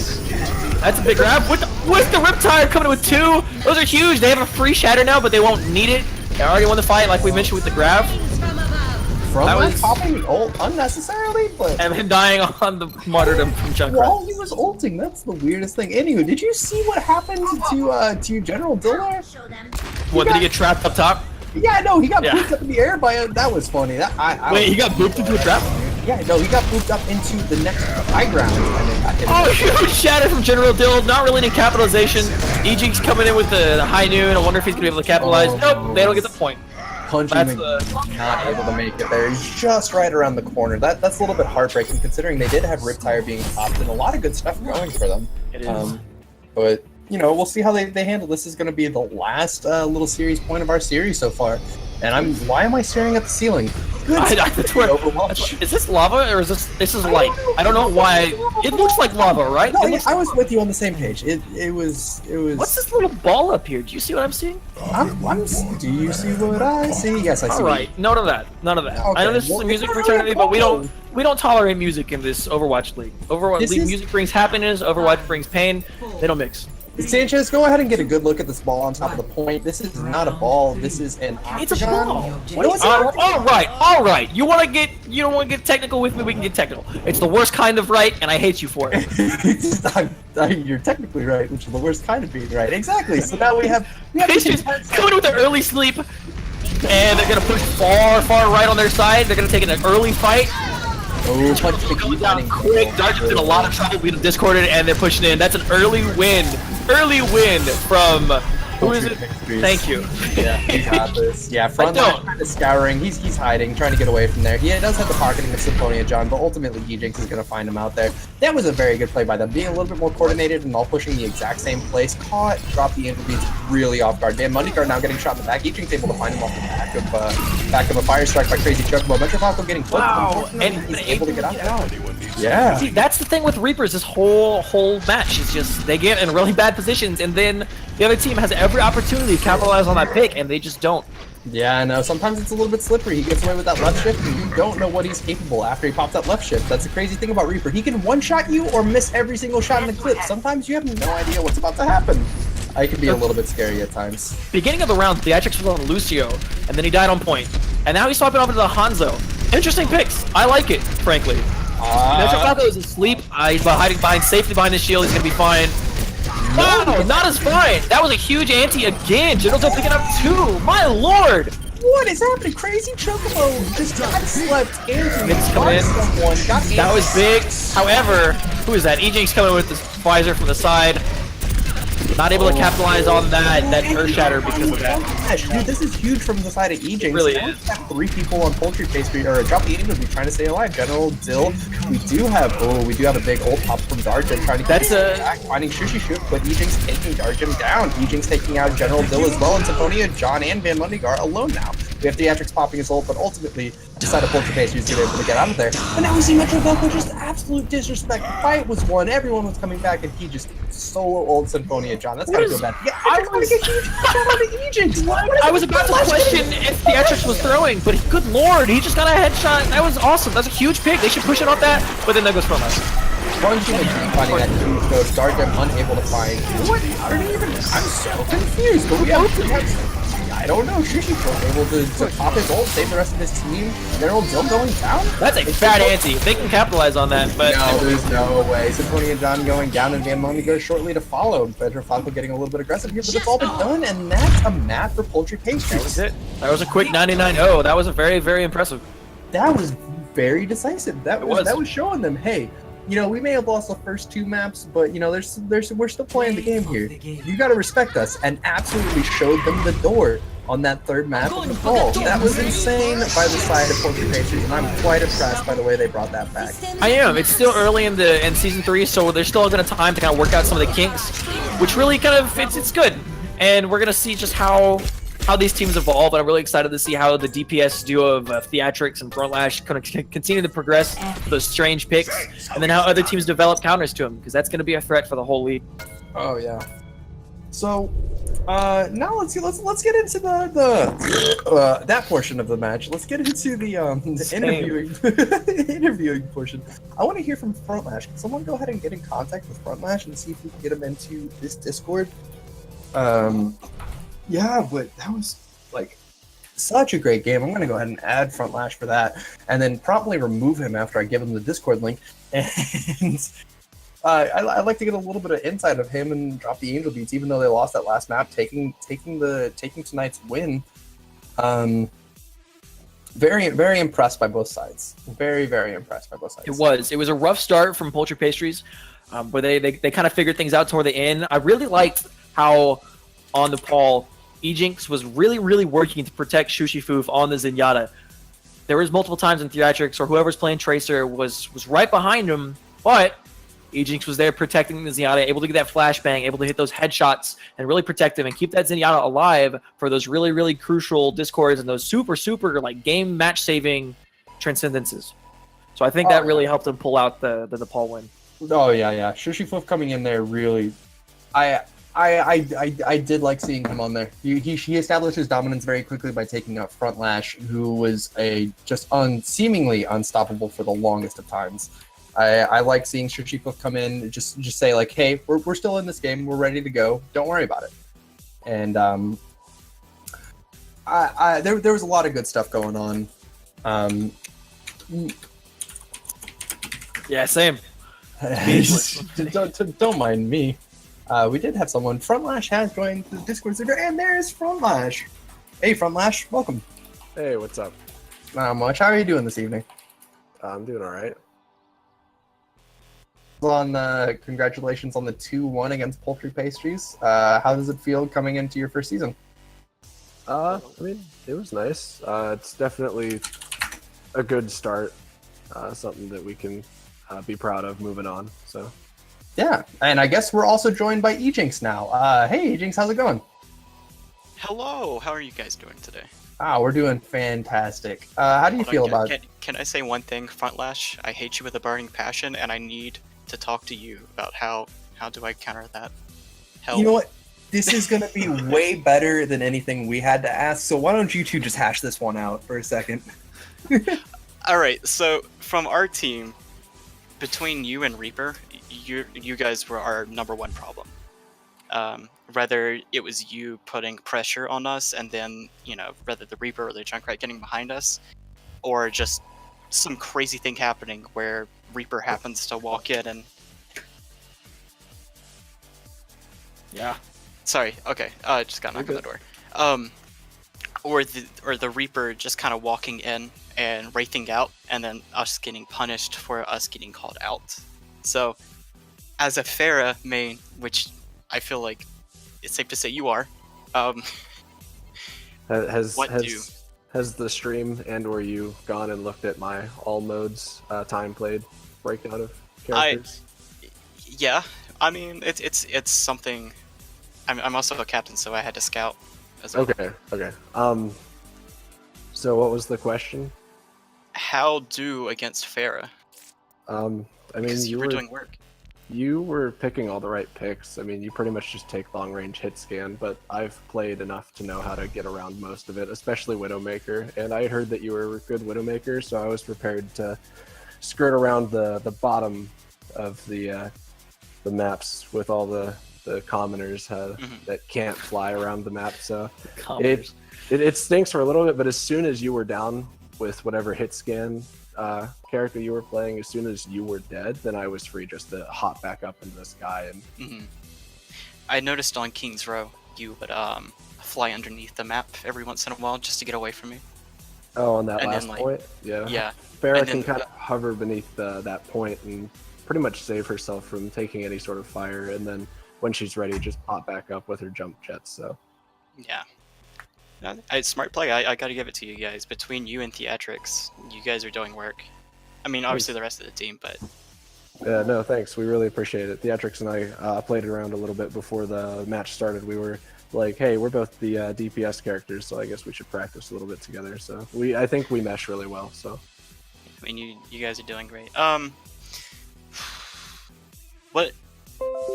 That's a big grab. With the Riptire coming in with 2. Those are huge. They have a free shatter now, but they won't need it. They already won the fight, like we mentioned with the grab. Frontlash popping ult unnecessarily, but... And him dying on the martyrdom from Junkrat. While he was ulting, that's the weirdest thing. Anywho, did you see what happened to General Dill there? What, did he get trapped up top? Yeah, no, he got booped up in the air by a... That was funny. Wait, he got booped into a trap? Yeah, no, he got booped up into the next high ground. Oh, huge shatter from General Dill. Not really any capitalization. E-Jinx coming in with the high noon. I wonder if he's going to be able to capitalize. Nope, they don't get the point. Punching not able to make it there. He's just right around the corner. That's a little bit heartbreaking considering they did have Riptire being popped and a lot of good stuff going for them. It is. But, you know, we'll see how they handle this. Is going to be the last little series point of our series so far. And why am I staring at the ceiling? Is this lava or is this is light? I don't know why. It looks like lava, right? No, I was with you on the same page. It was. What's this little ball up here? Do you see what I'm seeing? Do you see what I see? Yes, I see. All right, none of that. None of that. Okay. I know this is a music fraternity, but we don't tolerate music in this Overwatch league. Overwatch league music brings happiness. Overwatch brings pain. They don't mix. Sanchez, go ahead and get a good look at this ball on top of the point. This is not a ball. This is an octagon. It's a ball. All right. You don't want to get technical with me? We can get technical. It's the worst kind of right, and I hate you for it. You're technically right, which is the worst kind of being right. Exactly. So now we have coming with an early sleep, and they're gonna push far right on their side. They're gonna take an early fight. Oh, punch going down quick. Darjum's in a lot of trouble. We discorded, and they're pushing in. That's an early win. Early win from Who is it? Thank you. Yeah, he got this. Yeah, front line kind of scouring. He's hiding, trying to get away from there. He does have the pocketing of Symphonia John, but ultimately Ejinx is going to find him out there. That was a very good play by them, being a little bit more coordinated and all pushing the exact same place. Caught, dropped the angel beats really off guard. Van Mundigar now getting shot in the back. Ejinx able to find him off the back of a fire strike by Crazy Chocobo. Metro Falco getting flipped. Wow, and he's able to get out. Yeah. See, that's the thing with Reapers. This whole match is just they get in really bad positions, and then the other team has every opportunity to capitalize on that pick, and they just don't. Yeah, I know. Sometimes it's a little bit slippery. He gets away with that left shift, and you don't know what he's capable after he pops that left shift. That's the crazy thing about Reaper. He can one-shot you or miss every single shot in the clip. Sometimes you have no idea what's about to happen. I can be a little bit scary at times. Beginning of the round, Theatrix was on Lucio, and then he died on point. And now he's swapping over to the Hanzo. Interesting picks. I like it, frankly. Metro Falco is asleep. He's hiding behind safety behind his shield. He's gonna be fine. Wow, not as fine. That was a huge anti again. General's picking up 2. My lord. What is happening? Crazy Chocobo just got slept. Mix coming in. That was big. However, who is that? Ejinx coming with this visor from the side. Not able to capitalize on that Earth Shatter because of that. Dude, this is huge from the side of Ejinx. It really is. We have 3 people on Poultry Pastry, or Drop the Angel, trying to stay alive. General, Dill. We do have a big ult pop from Darjin trying to get back, finding Sushi Shoot, but Ejinx taking Darjin down. Ejinx taking out General Dill as well, and Symphonia, John, and Van Mundigar alone now. We have Theatrix popping his ult, but ultimately, the side of Poultry Pastry is able to get out of there. And now we see Metro Falco just absolute disrespect. The fight was won, everyone was coming back, and he just solo ult Symphonia John. That's gotta feel bad. Yeah, I was about to question if Theatrix was throwing, but good lord, he just got a headshot. That was awesome. That's a huge pick. They should push it off that, but then there goes from us. Finding that huge node, Darjin unable to find. What? I'm so confused, but we have I don't know. Sushi was able to pop his ult, save the rest of his team. General Dill going down? That's a fat ante. They can capitalize on that, but no, there's no way. Symphonia John going down, and Van Mundigar shortly to follow. Metro Falco getting a little bit aggressive here, but it's all been done, and that's a map for Poultry Pastry. That was it. That was a quick 99-0. That was a very, very impressive. That was very decisive. That was showing them, hey, you know, we may have lost the first 2 maps, but you know, we're still playing the game here. You got to respect us, and absolutely showed them the door on that 3rd map in the fall. That was insane by the side of Poultry Pastries, and I'm quite impressed by the way they brought that back. I am. It's still early in season 3, so there's still gonna time to kind of work out some of the kinks, which really kind of it's good. And we're gonna see just how these teams evolve, and I'm really excited to see how the DPS duo of Theatrix and Frontlash continue to progress those strange picks, and then how other teams develop counters to them, because that's going to be a threat for the whole league. Oh yeah. So now let's get into the that portion of the match. Let's get into the interviewing portion. I want to hear from Frontlash. Can someone go ahead and get in contact with Frontlash and see if we can get him into this Discord? Yeah, but that was like such a great game. I'm going to go ahead and add Frontlash for that, and then promptly remove him after I give him the Discord link. And I'd like to get a little bit of insight of him and Drop the Angel Beats, even though they lost that last map, taking tonight's win. Very, very impressed by both sides. Very, very impressed by both sides. It was a rough start from Poultry Pastries, where they kind of figured things out toward the end. I really liked how on the Paul, Ejinx was really, really working to protect Shushifoof on the Zenyatta. There was multiple times in Theatrix or whoever's playing Tracer was right behind him, but Ejinx was there protecting the Zenyatta, able to get that flashbang, able to hit those headshots and really protect him and keep that Zenyatta alive for those really, really crucial discords and those super, super like game match saving transcendences. So I think that really helped him pull out the Paul win. Oh yeah. Shushifoof coming in there really, I did like seeing him on there. He established his dominance very quickly by taking out Frontlash, who was seemingly unstoppable for the longest of times. I like seeing Shushifoof come in, just say like, hey, we're still in this game, we're ready to go, don't worry about it. And there was a lot of good stuff going on. Yeah, same. Don't mind me. We did have someone. Frontlash has joined the Discord server, and there's Frontlash. Hey, Frontlash, welcome. Hey, what's up? Not much. How are you doing this evening? I'm doing all right. Congratulations on the 2-1 against Poultry Pastries. How does it feel coming into your first season? I mean, it was nice. It's definitely a good start. Something that we can be proud of moving on. So. Yeah, and I guess we're also joined by Ejinx now. Hey, Ejinx, how's it going? Hello, how are you guys doing today? We're doing fantastic. How do you feel about it? Can I say one thing, Frontlash? I hate you with a burning passion, and I need to talk to you about how do I counter that? Help. You know what? This is going to be way better than anything we had to ask, so why don't you two just hash this one out for a second? Alright, so from our team, between you and Reaper, you guys were our number one problem. Whether it was you putting pressure on us, and then, whether the Reaper or the Junkrat getting behind us, or just some crazy thing happening where Reaper happens to walk in and... Yeah. Sorry, okay, just got knocked on the door. Or the Reaper just kind of walking in and wraithing out, and then us getting punished for us getting called out. So, as a Pharah main, which I feel like it's safe to say you are, has the stream and/or you gone and looked at my all modes time played breakdown of characters? Yeah, I mean it's something. I'm also a captain, so I had to scout as well. Okay. So what was the question? How do against Pharah? I mean, Because you were doing work. You were picking all the right picks. I mean, you pretty much just take long range hit scan, but I've played enough to know how to get around most of it, especially Widowmaker. And I heard that you were a good Widowmaker, so I was prepared to skirt around the bottom of the maps with all the commoners that can't fly around the map. So it stinks for a little bit, but as soon as you were down with whatever hit scan character you were playing, as soon as you were dead, then I was free just to hop back up into the sky. And I noticed on King's Row you would fly underneath the map every once in a while just to get away from me. Oh, on that And last then, point? Yeah. Yeah. Pharah can kind of hover beneath that point and pretty much save herself from taking any sort of fire, and then when she's ready, just pop back up with her jump jets. So Yeah. Smart play. I gotta give it to you guys. Between you and Theatrics, you guys are doing work. I mean, obviously the rest of the team, but... Yeah, no, thanks. We really appreciate it. Theatrics and I played around a little bit before the match started. We were like, hey, we're both the DPS characters, so I guess we should practice a little bit together. So I think we mesh really well. So I mean, you guys are doing great. What?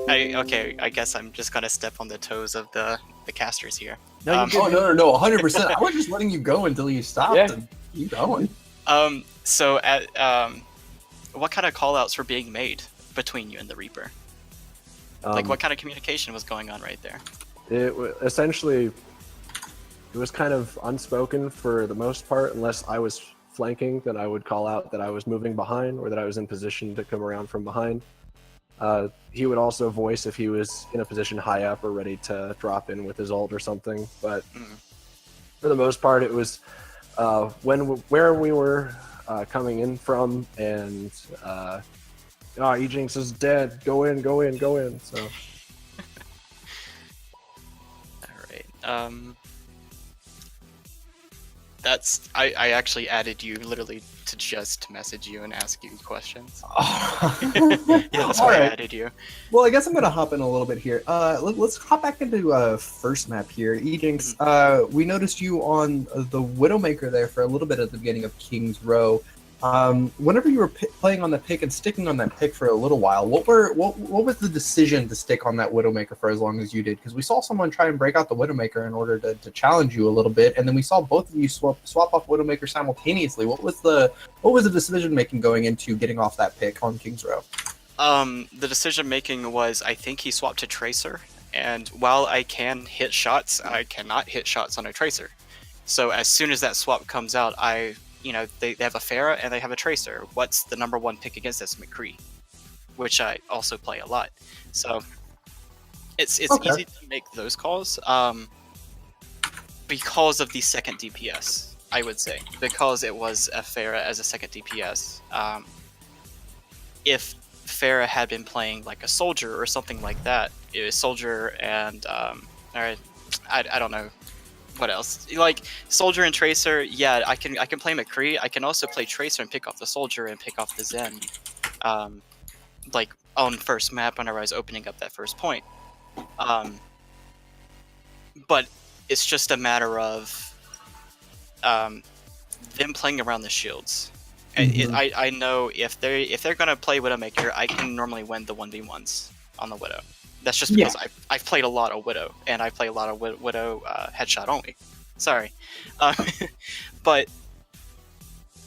I guess I'm just gonna step on the toes of the casters here. No, you Oh, no, 100%. I was just letting you go until you stopped and keep going. So what kind of callouts were being made between you and the Reaper? Like, what kind of communication was going on right there? Essentially, it was kind of unspoken for the most part, unless I was flanking, then I would call out that I was moving behind or that I was in position to come around from behind. He would also voice if he was in a position high up or ready to drop in with his ult or something, but for the most part it was where we were coming in from, and Ejinx is dead, go in, so. Alright, I actually added you literally to just message you and ask you questions. Yeah, that's why I added you. Well, I guess I'm gonna hop in a little bit here. Let's hop back into first map here. Ejinx, we noticed you on the Widowmaker there for a little bit at the beginning of King's Row. Whenever you were playing on the pick and sticking on that pick for a little while, what was the decision to stick on that Widowmaker for as long as you did? Because we saw someone try and break out the Widowmaker in order to challenge you a little bit, and then we saw both of you swap off Widowmaker simultaneously. What was the decision making going into getting off that pick on King's Row? The decision making was, I think he swapped to Tracer, and while I can hit shots, I cannot hit shots on a Tracer. So as soon as that swap comes out, they have a Pharah and they have a Tracer. What's the number one pick against this? McCree, which I also play a lot. So it's easy to make those calls because of the second DPS, I would say. Because it was a Pharah as a second DPS. If Pharah had been playing like a soldier or something like that, it was soldier and I don't know what else. Like soldier and tracer, yeah, I can play McCree. I can also play tracer and pick off the soldier and pick off the Zen, like on first map whenever I was opening up that first point. But it's just a matter of them playing around the shields. I know if they're gonna play Widowmaker, I can normally win the 1v1s on the Widow. That's just because I've played a lot of Widow, and I play a lot of Widow headshot only. Sorry, but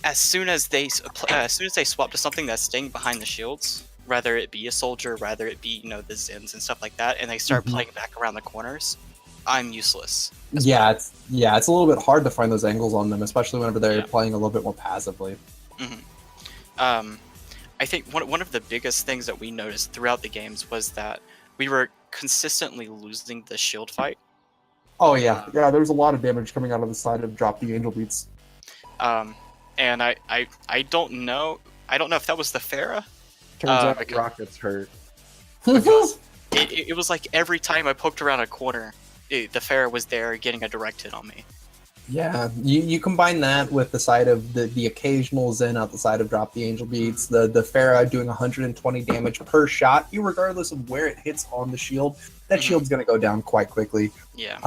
as soon as they swap to something that's staying behind the shields, rather it be a soldier, rather it be the Zins and stuff like that, and they start playing back around the corners, I'm useless. Yeah, it's a little bit hard to find those angles on them, especially whenever they're playing a little bit more passively. I think one of the biggest things that we noticed throughout the games was that we were consistently losing the shield fight. Oh yeah, there's a lot of damage coming out of the side of Drop the Angel Beats. And I don't know if that was the Pharah. Turns out Rocket's hurt. Because it was like every time I poked around a corner, the Pharah was there getting a direct hit on me. Yeah, you combine that with the side of the occasional Zen out the side of Drop the Angel Beats, the Pharah doing 120 damage per shot, regardless of where it hits on the shield, that shield's going to go down quite quickly. Yeah.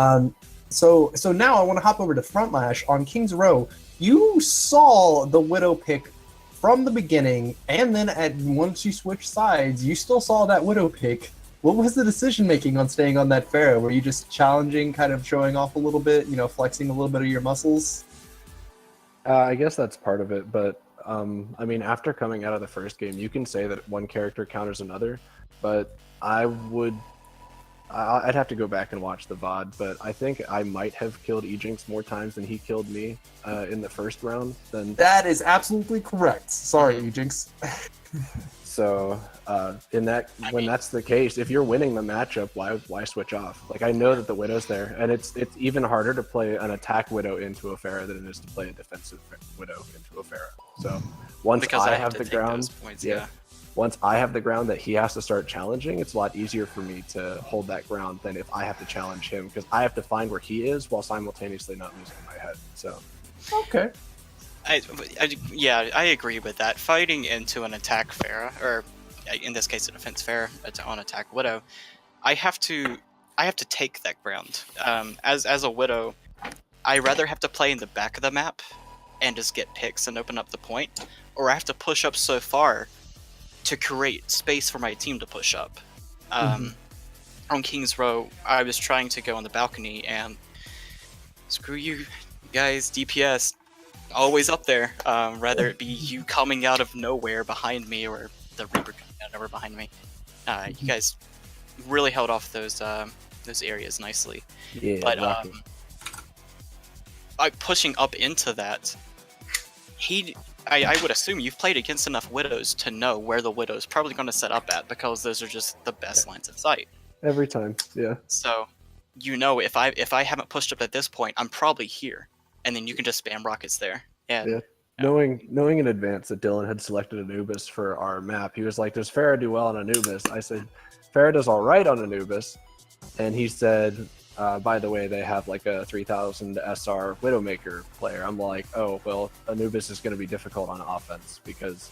So now I want to hop over to Frontlash on King's Row. You saw the Widow pick from the beginning, and then once you switched sides, you still saw that Widow pick. What was the decision making on staying on that Pharah? Were you just challenging, kind of showing off a little bit, flexing a little bit of your muscles? I guess that's part of it, but I mean, after coming out of the first game, you can say that one character counters another, but I'd have to go back and watch the VOD, but I think I might have killed Ejinx more times than he killed me in the first round. That is absolutely correct. Sorry, Ejinx. So when that's the case, if you're winning the matchup, why switch off? Like, I know that the Widow's there, and it's even harder to play an attack Widow into a Pharah than it is to play a defensive Widow into a Pharah. So once I have the ground, once I have the ground that he has to start challenging, it's a lot easier for me to hold that ground than if I have to challenge him, because I have to find where he is while simultaneously not losing my head. So okay. I agree with that. Fighting into an attack Pharah, or in this case a defense Pharah on attack Widow, I have to take that ground. As a Widow, I rather have to play in the back of the map and just get picks and open up the point, or I have to push up so far to create space for my team to push up. On King's Row, I was trying to go on the balcony, and screw you guys, DPS. Always up there, rather it be you coming out of nowhere behind me or the Reaper coming out of nowhere behind me. You guys really held off those areas nicely. Yeah, but pushing up into that, I would assume you've played against enough Widows to know where the Widow's probably going to set up at, because those are just the best lines of sight. Every time, yeah. So, if I haven't pushed up at this point, I'm probably here. And then you can just spam rockets there. Yeah. Knowing in advance that Dylan had selected Anubis for our map, he was like, does Pharah do well on Anubis? I said, Pharah does all right on Anubis. And he said, by the way, they have like a 3000 SR Widowmaker player. I'm like, oh, well, Anubis is going to be difficult on offense, because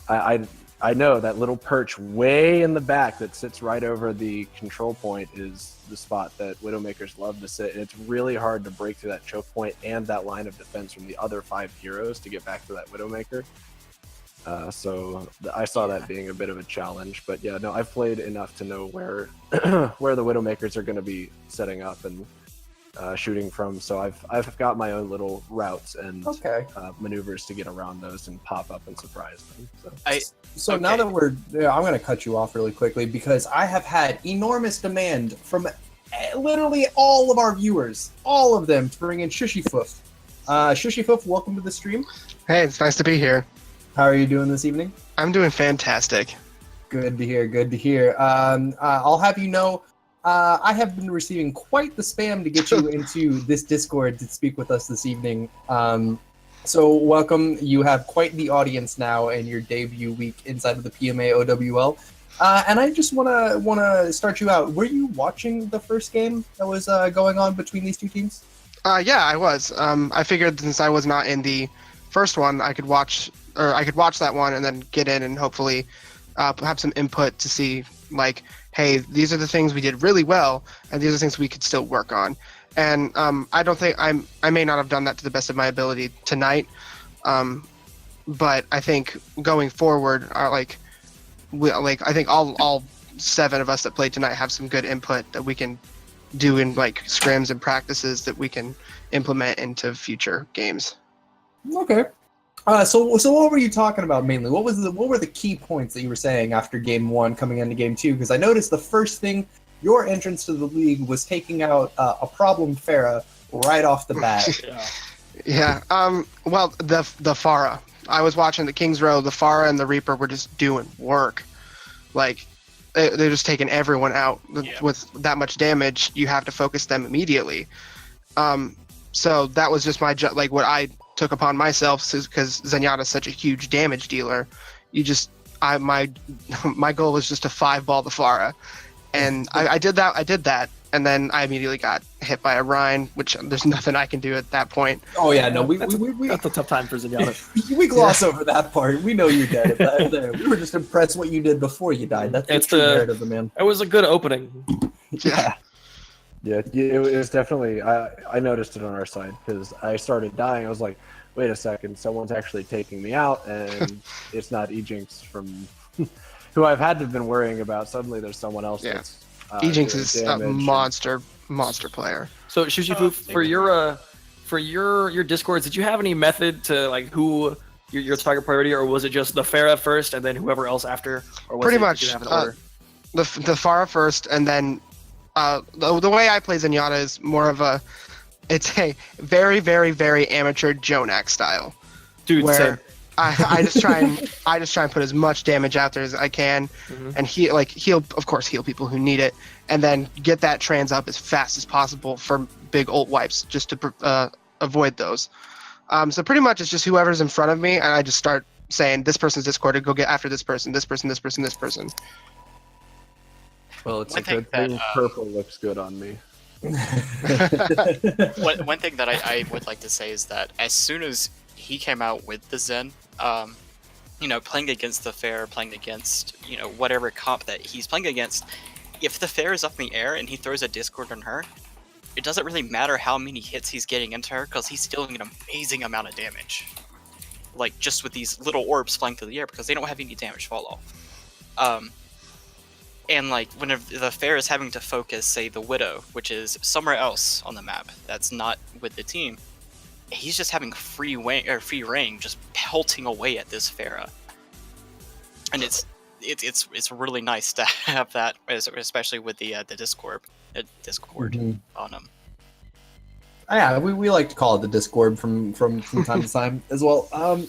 I know that little perch way in the back that sits right over the control point is the spot that Widowmakers love to sit, and it's really hard to break through that choke point and that line of defense from the other 5 heroes to get back to that Widowmaker. So I saw that being a bit of a challenge, but yeah, no, I've played enough to know where where the Widowmakers are going to be setting up and shooting from. So I've got my own little routes and maneuvers to get around those and pop up and surprise them. So now that I'm going to cut you off really quickly, because I have had enormous demand from literally all of our viewers, all of them, to bring in Shushyfoof. Shushyfoof, welcome to the stream. Hey, it's nice to be here. How are you doing this evening? I'm doing fantastic. Good to hear, good to hear. I'll have you know, I have been receiving quite the spam to get you into this Discord to speak with us this evening. So welcome. You have quite the audience now in your debut week inside of the PMA OWL. And I just wanna start you out. Were you watching the first game that was going on between these two teams? Yeah, I was. I figured since I was not in the first one, I could watch that one and then get in and hopefully have some input to see, like, hey, these are the things we did really well, and these are things we could still work on. And I don't think I may not have done that to the best of my ability tonight, but I think going forward, I think all 7 of us that played tonight have some good input that we can do in like scrims and practices that we can implement into future games. Okay. So what were you talking about mainly? What were the key points that you were saying after game 1 coming into game 2? Because I noticed the first thing, your entrance to the league was taking out a problem Pharah right off the bat. Yeah. Well, the Pharah. I was watching the King's Row. The Pharah and the Reaper were just doing work. Like, they're just taking everyone out. Yeah. With that much damage, you have to focus them immediately. So that was just what I took upon myself, because Zenyatta's such a huge damage dealer. My goal was just to 5-ball the Pharah, and I did that, and then I immediately got hit by a Rhine, which there's nothing I can do at that point. Oh yeah, no, That's a tough time for Zenyatta. we gloss over that part. We know you're dead. There. We were just impressed what you did before you died. That's the true merit of the man. It was a good opening. Yeah. Yeah, it was definitely. I noticed it on our side because I started dying. I was like, wait a second, someone's actually taking me out, and it's not Ejinx from who I've had to been worrying about. Suddenly, there's someone else. Yeah. That's Ejinx doing is a damage monster player. So Shushifu, for your discords, did you have any method to like who your target priority, or was it just the Pharah first and then whoever else after? Or was Pretty it, much, did you have an order? the Pharah first, and then the way I play Zenyatta is more of it's a very, very, very amateur Jonak style. Dude, where same. I just try and put as much damage out there as I can, and heal of course people who need it, and then get that trans up as fast as possible for big ult wipes just to avoid those. So pretty much it's just whoever's in front of me, and I just start saying this person's discorded, go get after this person, this person, this person, this person. Well, it's One a good thing thing that, purple looks good on me. One thing that I would like to say is that as soon as he came out with the Zen, playing against the Fair, playing against, whatever comp that he's playing against, if the Fair is up in the air and he throws a Discord on her, it doesn't really matter how many hits he's getting into her, because he's dealing an amazing amount of damage. Like, just with these little orbs flying through the air, because they don't have any damage fall off. And like whenever the Fair is having to focus, say, the Widow, which is somewhere else on the map that's not with the team, he's just having free reign, just pelting away at this Pharah. And it's really nice to have that, especially with the Discord on him. Yeah, we like to call it the Discord from time to time as well.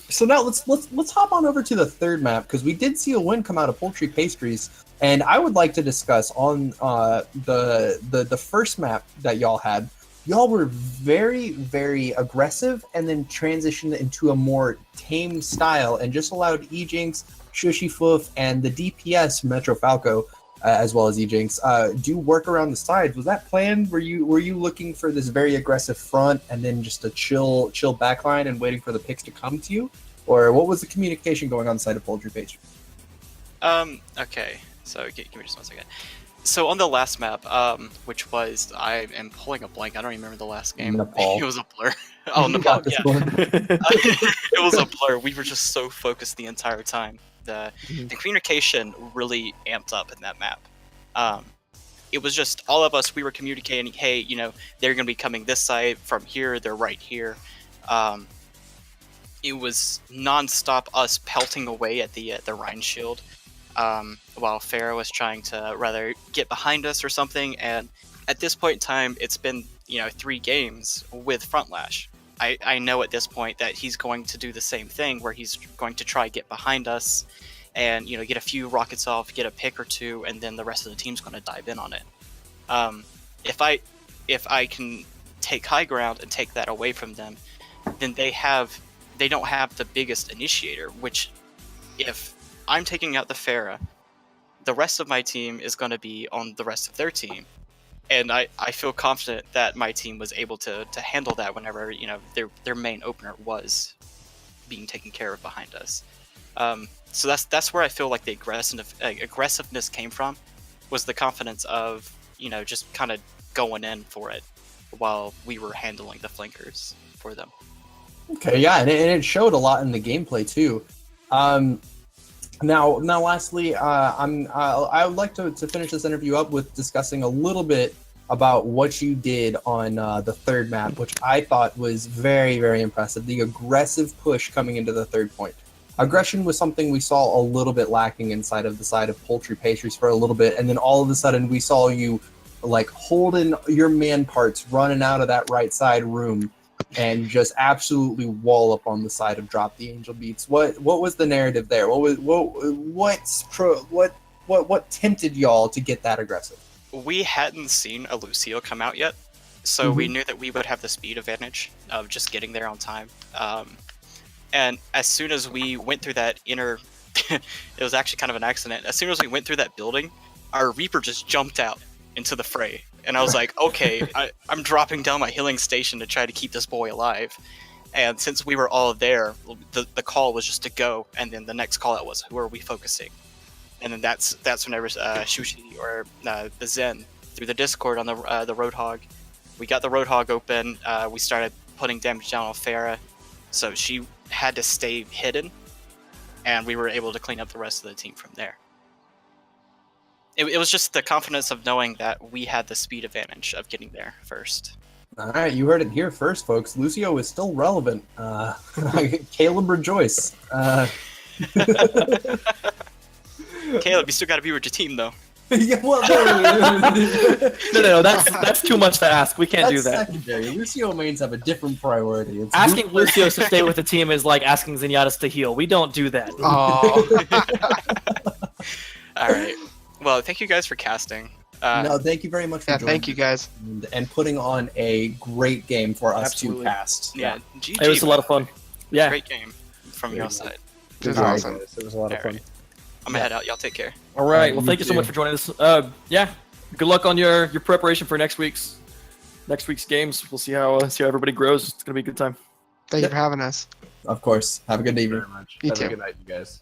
So now let's hop on over to the third map, because we did see a win come out of Poultry Pastries, and I would like to discuss on the first map that y'all had. Y'all were very, very aggressive, and then transitioned into a more tame style, and just allowed Ejinx, Shushifoof, and the DPS Metro Falco, as well as Ejinx, do work around the sides. Was that planned? Were you looking for this very aggressive front, and then just a chill backline and waiting for the picks to come to you, or what was the communication going on the side of Poultry Pastry? Okay. So give me just 1 second. So on the last map, which was, I am pulling a blank. I don't even remember the last game. Nepal. It was a blur. Oh, Nepal. Yeah. It was a blur. We were just so focused the entire time. The communication really amped up in that map. It was just all of us. We were communicating. Hey, they're going to be coming this side from here. They're right here. It was nonstop us pelting away at the Rhine shield. While Pharah was trying to rather get behind us or something, and at this point in time, it's been 3 games with Front Lash. I know at this point that he's going to do the same thing, where he's going to try get behind us, and get a few rockets off, get a pick or two, and then the rest of the team's going to dive in on it. If I can take high ground and take that away from them, then they have they don't have the biggest initiator, which if I'm taking out the Pharah, the rest of my team is going to be on the rest of their team. And I feel confident that my team was able to handle that whenever, their main opener was being taken care of behind us. So that's where I feel like the aggressiveness came from, was the confidence of, just kind of going in for it while we were handling the flankers for them. Okay, yeah, and it showed a lot in the gameplay too. Now, lastly, I would like to finish this interview up with discussing a little bit about what you did on the third map, which I thought was very, very impressive. The aggressive push coming into the third point. Aggression was something we saw a little bit lacking inside of the side of Poultry Pastries for a little bit, and then all of a sudden we saw you like holding your man parts, running out of that right side room, and just absolutely wall up on the side of Drop the Angel Beats. What was the narrative there? What tempted y'all to get that aggressive? We hadn't seen a Lucio come out yet, so we knew that we would have the speed advantage of just getting there on time. And as soon as we went through that inner, it was actually kind of an accident. As soon as we went through that building, our Reaper just jumped out into the fray. And I was like, okay, I'm dropping down my healing station to try to keep this boy alive. And since we were all there, the call was just to go. And then the next call out was, who are we focusing? And then that's whenever Shushi or the Zen through the Discord on the Roadhog, we got the Roadhog open. We started putting damage down on Pharah, so she had to stay hidden, and we were able to clean up the rest of the team from there. It was just the confidence of knowing that we had the speed advantage of getting there first. All right, you heard it here first, folks. Lucio is still relevant. Caleb rejoice. Caleb, you still got to be with your team, though. Yeah, well, No, that's too much to ask. We can't do that. Secondary. Lucio mains have a different priority. It's Asking Lucios to stay with the team is like asking Zenyatta's to heal. We don't do that. Oh, All right. Well, thank you guys for casting. No, thank you very much for joining. thank you guys. And putting on a great game for us Absolutely. to cast. Yeah, GG. It was a lot of fun. Yeah. Great game from your side. It was All right, awesome. guys, it was a lot of fun. Alright. I'm gonna head out. Y'all take care. All right. Well, You thank you so too. much for joining us. Yeah. Good luck on your preparation for next week's games. We'll see how everybody grows. It's gonna be a good time. Thank you for having us. Of course. Have a good Thank you evening. very much. You Have too. a good night, you guys.